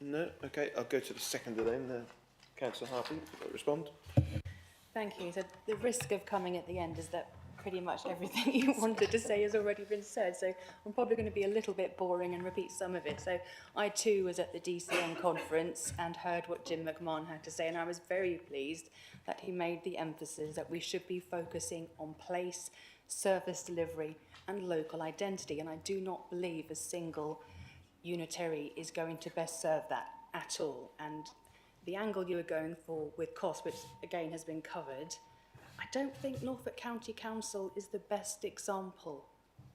No? Okay, I'll go to the seconder then. Councillor Harpy, respond. Thank you. So the risk of coming at the end is that pretty much everything you wanted to say has already been said. So I'm probably going to be a little bit boring and repeat some of it. So I too was at the DCN conference and heard what Jim McMahon had to say, and I was very pleased that he made the emphasis that we should be focusing on place, service delivery and local identity. And I do not believe a single unitary is going to best serve that at all. And the angle you were going for with cost, which again has been covered, I don't think Norfolk County Council is the best example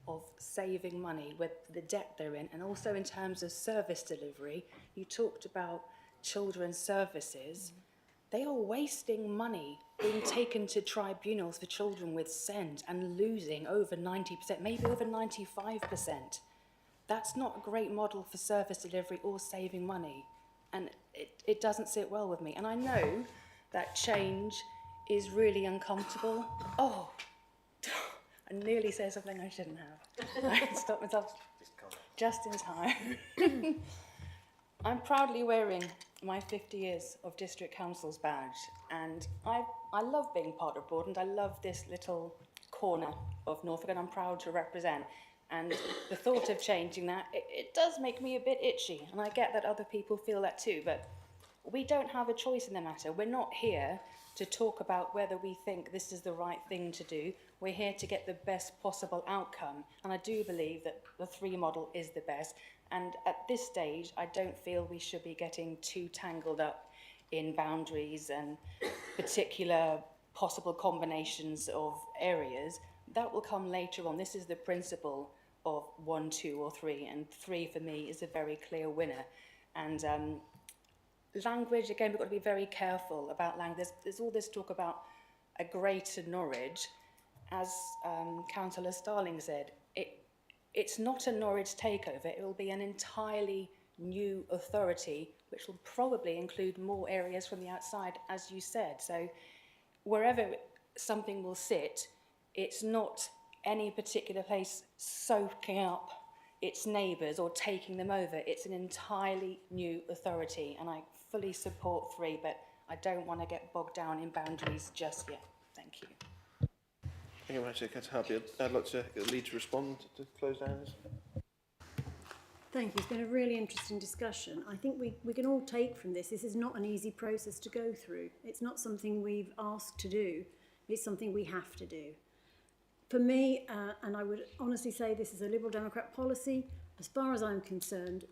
of saving money with the debt they're in, and also in terms of service delivery. You talked about children's services. They are wasting money being taken to tribunals for children with SEND and losing over 90%, maybe over 95%. That's not a great model for service delivery or saving money. And it doesn't sit well with me. And I know that change is really uncomfortable. Oh, I nearly said something I shouldn't have. I stopped myself just in time. I'm proudly wearing my 50 years of District Council's badge, and I love being part of Broadland. I love this little corner of Norfolk, and I'm proud to represent. And the thought of changing that, it does make me a bit itchy, and I get that other people feel that too, but we don't have a choice in the matter. We're not here to talk about whether we think this is the right thing to do. We're here to get the best possible outcome, and I do believe that the 3 model is the best. And at this stage, I don't feel we should be getting too tangled up in boundaries and particular possible combinations of areas. That will come later on. This is the principle of 1, 2 or 3, and 3 for me is a very clear winner. And language, again, we've got to be very careful about language. There's all this talk about a greater Norwich. As Councillor Starling said, it's not a Norwich takeover. It will be an entirely new authority, which will probably include more areas from the outside, as you said. So wherever something will sit, it's not any particular place soaking up its neighbours or taking them over. It's an entirely new authority, and I fully support 3, but I don't want to get bogged down in boundaries just yet. Thank you. Thank you very much, Councillor Harpy. I'd like to get the lead to respond to close down this. Thank you. It's been a really interesting discussion. I think we can all take from this is not an easy process to go through. It's not something we've asked to do. It's something we have to do. For me, and I would honestly say this is a Liberal Democrat policy, as far as I'm concerned,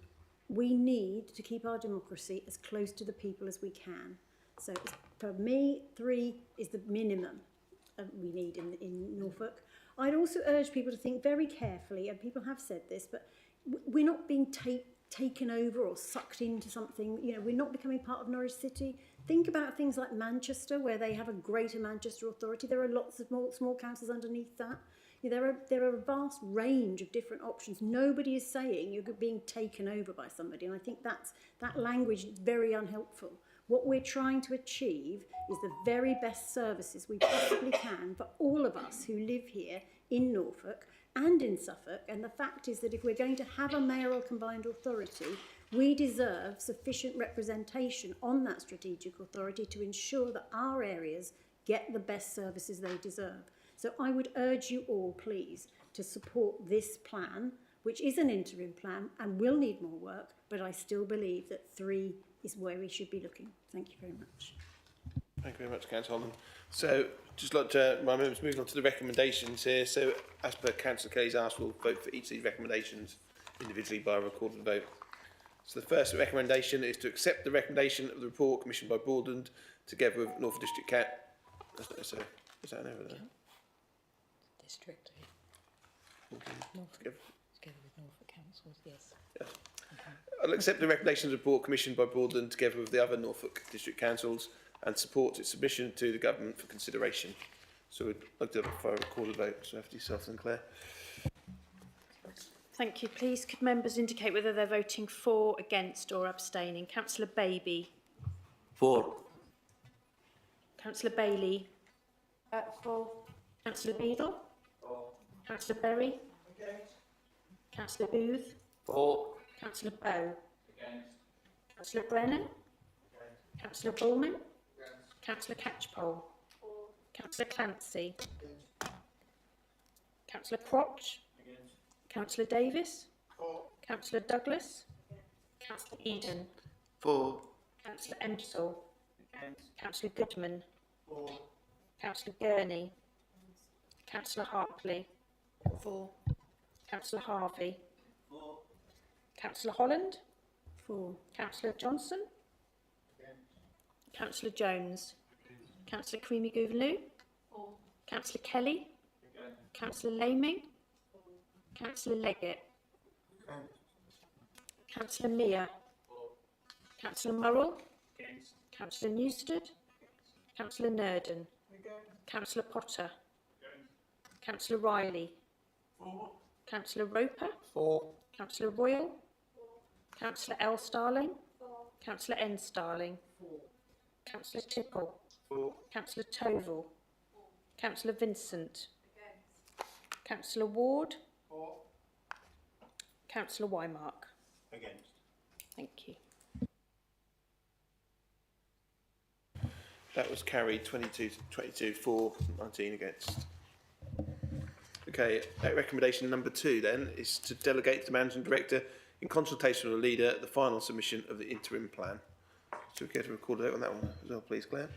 We need to keep our democracy as close to the people as we can. So for me, 3 is the minimum we need in Norfolk. I'd also urge people to think very carefully, and people have said this, but we're not being taken over or sucked into something. You know, we're not becoming part of Norwich City. Think about things like Manchester, where they have a Greater Manchester Authority. There are lots of small councils underneath that. You know, there are a vast range of different options. Nobody is saying you're being taken over by somebody, and I think that language is very unhelpful. What we're trying to achieve is the very best services we possibly can for all of us who live here in Norfolk and in Suffolk. And the fact is that if we're going to have a mayoral combined authority, we deserve sufficient representation on that strategic authority to ensure that our areas get the best services they deserve. So I would urge you all, please, to support this plan, which is an interim plan and will need more work, but I still believe that 3 is where we should be looking. Thank you very much. Thank you very much, Councillor Holland. So, just like to remind members, moving on to the recommendations here. So, as per Councillor Kelly's asked, we'll vote for each of these recommendations individually by a recorded vote. So, the first recommendation is to accept the recommendation of the report commissioned by Broadland, together with Norfolk District is that an error there? District. Together with Norfolk councils, yes. Yes. I'll accept the recommendations of the report commissioned by Broadland together with the other Norfolk District Councils and support its submission to the Government for consideration. So we'd like to have a recorded vote. So after yourself and Claire. Thank you. Please could members indicate whether they're voting for, against or abstaining. Councillor Baby. For. Councillor Bailey. For. Councillor Beadle. For. Councillor Berry. Against. Councillor Booth. For. Councillor Bowe. Against. Councillor Brennan. Against. Councillor Bullman. Against. Councillor Catchpole. For. Councillor Clancy. Against. Councillor Crotch. Against. Councillor Davis. For. Councillor Douglas. Against. Councillor Eden. For. Councillor Emsall. Against. Councillor Goodman. For. Councillor Gurney. Councillor Hartley. For. Councillor Harvey. For. Councillor Holland. For. Councillor Johnson. Councillor Jones. Councillor Creamy Gouvenou. For. Councillor Kelly. Councillor Laming. Councillor Leggett. Councillor Mia. Councillor Murrell. Councillor Newstead. Councillor Nurden. Councillor Potter. Councillor Riley. Councillor Roper. Councillor Royal. Councillor L. Starling. Councillor N. Starling. Councillor Tipple. Councillor Toval. Councillor Vincent. Councillor Ward. Councillor Wymark. Against. Thank you. That was carried 22 to 22 for, 19 against. Okay, recommendation number 2 then is to delegate to the Managing Director in consultation with the leader the final submission of the interim plan. So we get a recorded vote on that one as well, please, Claire.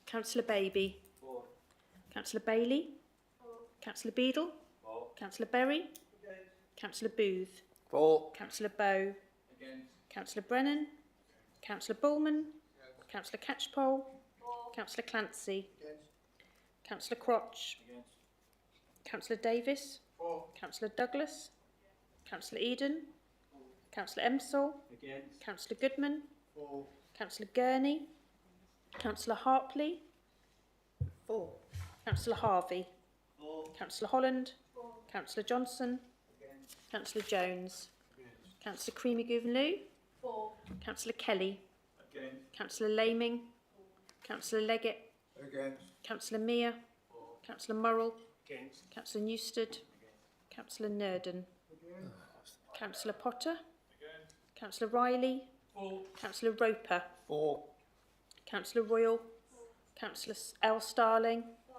Councillor Baby. For. Councillor Bailey. For. Councillor Beadle. For. Councillor Berry. Against. Councillor Booth. For. Councillor Bowe. Against. Councillor Brennan. Councillor Bullman. Against. Councillor Catchpole. For. Councillor Clancy. Against. Councillor Crotch. Against. Councillor Davis. For. Councillor Douglas. Against. Councillor Eden. For. Councillor Emsall. Against. Councillor Goodman. For. Councillor Gurney. Councillor Hartley. For. Councillor Harvey. For. Councillor Holland. For. Councillor Johnson. Against. Councillor Jones. Against. Councillor Creamy Gouvenou. For. Councillor Kelly. Against. Councillor Laming. For. Councillor Leggett. Against. Councillor Mia. For. Councillor Murrell. Against. Councillor Newstead. Against. Councillor Nurden. Against. Councillor Potter. Against. Councillor Riley. For. Councillor Roper. For. Councillor Royal. For. Councillor L. Starling. For.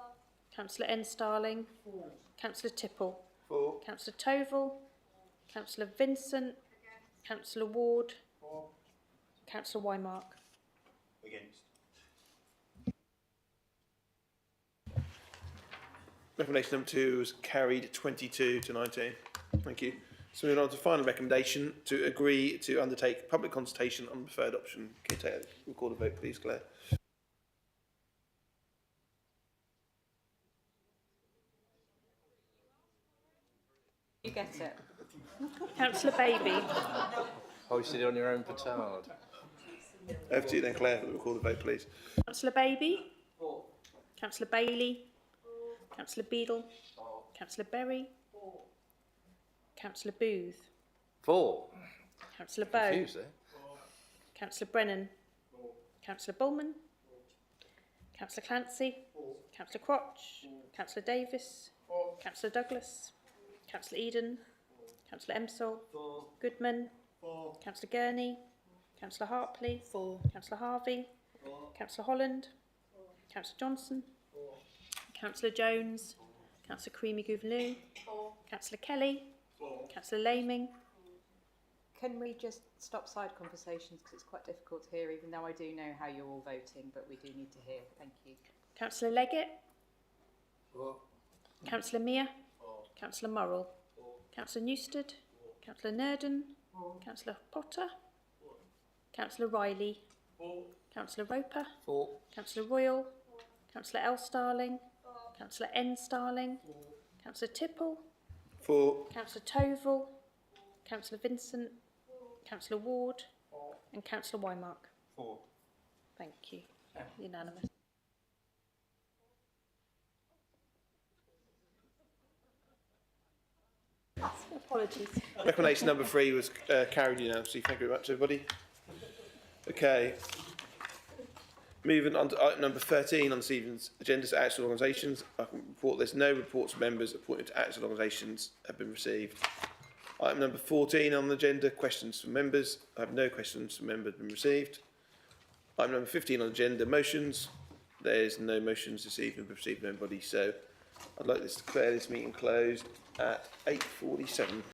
Councillor N. Starling. For. Councillor Tipple. For. Councillor Toval. Councillor Vincent. Councillor Ward. For. Councillor Wymark. Against. Recommendation number 2 was carried 22 to 19. Thank you. So moving on to final recommendation to agree to undertake public consultation on the preferred option. Can you record a vote, please, Claire? You get it. Councillor Baby. Hoisted on your own petard. Over to you then, Claire. Record the vote, please. Councillor Baby. Councillor Bailey. Councillor Beadle. Councillor Berry. Councillor Booth. 4. Councillor Bowe. Confused there. Councillor Brennan. Councillor Bullman. Councillor Clancy. Councillor Crotch. Councillor Davis. Councillor Douglas. Councillor Eden. Councillor Emsall. Goodman. Councillor Gurney. Councillor Hartley. Councillor Harvey. Councillor Holland. Councillor Johnson. Councillor Jones. Councillor Creamy Gouverneur. Councillor Kelly. Councillor Laming. Can we just stop side conversations because it's quite difficult to hear, even though I do know how you're all voting, but we do need to hear. Thank you. Councillor Leggett. Councillor Mear. Councillor Morrell. Councillor Newstead. Councillor Nerdon. Councillor Potter. Councillor Riley. Councillor Roper. Councillor Royal. Councillor L. Starling. Councillor N. Starling. Councillor Tipple. 4. Councillor Toval. Councillor Vincent. Councillor Ward. And Councillor Wymark. 4. Thank you. Unanimous. Apologies. Recommendation number 3 was carried unanimously. Thank you very much, everybody. Okay. Moving on to item number 13 on this evening's agenda, actual organisations. I can report there's no reports from members appointed to actual organisations have been received. Item number 14 on the agenda, questions from members. I have no questions from members been received. Item number 15 on the agenda, motions. There's no motions this evening received from anybody, so I'd like to declare this meeting closed at 8:47.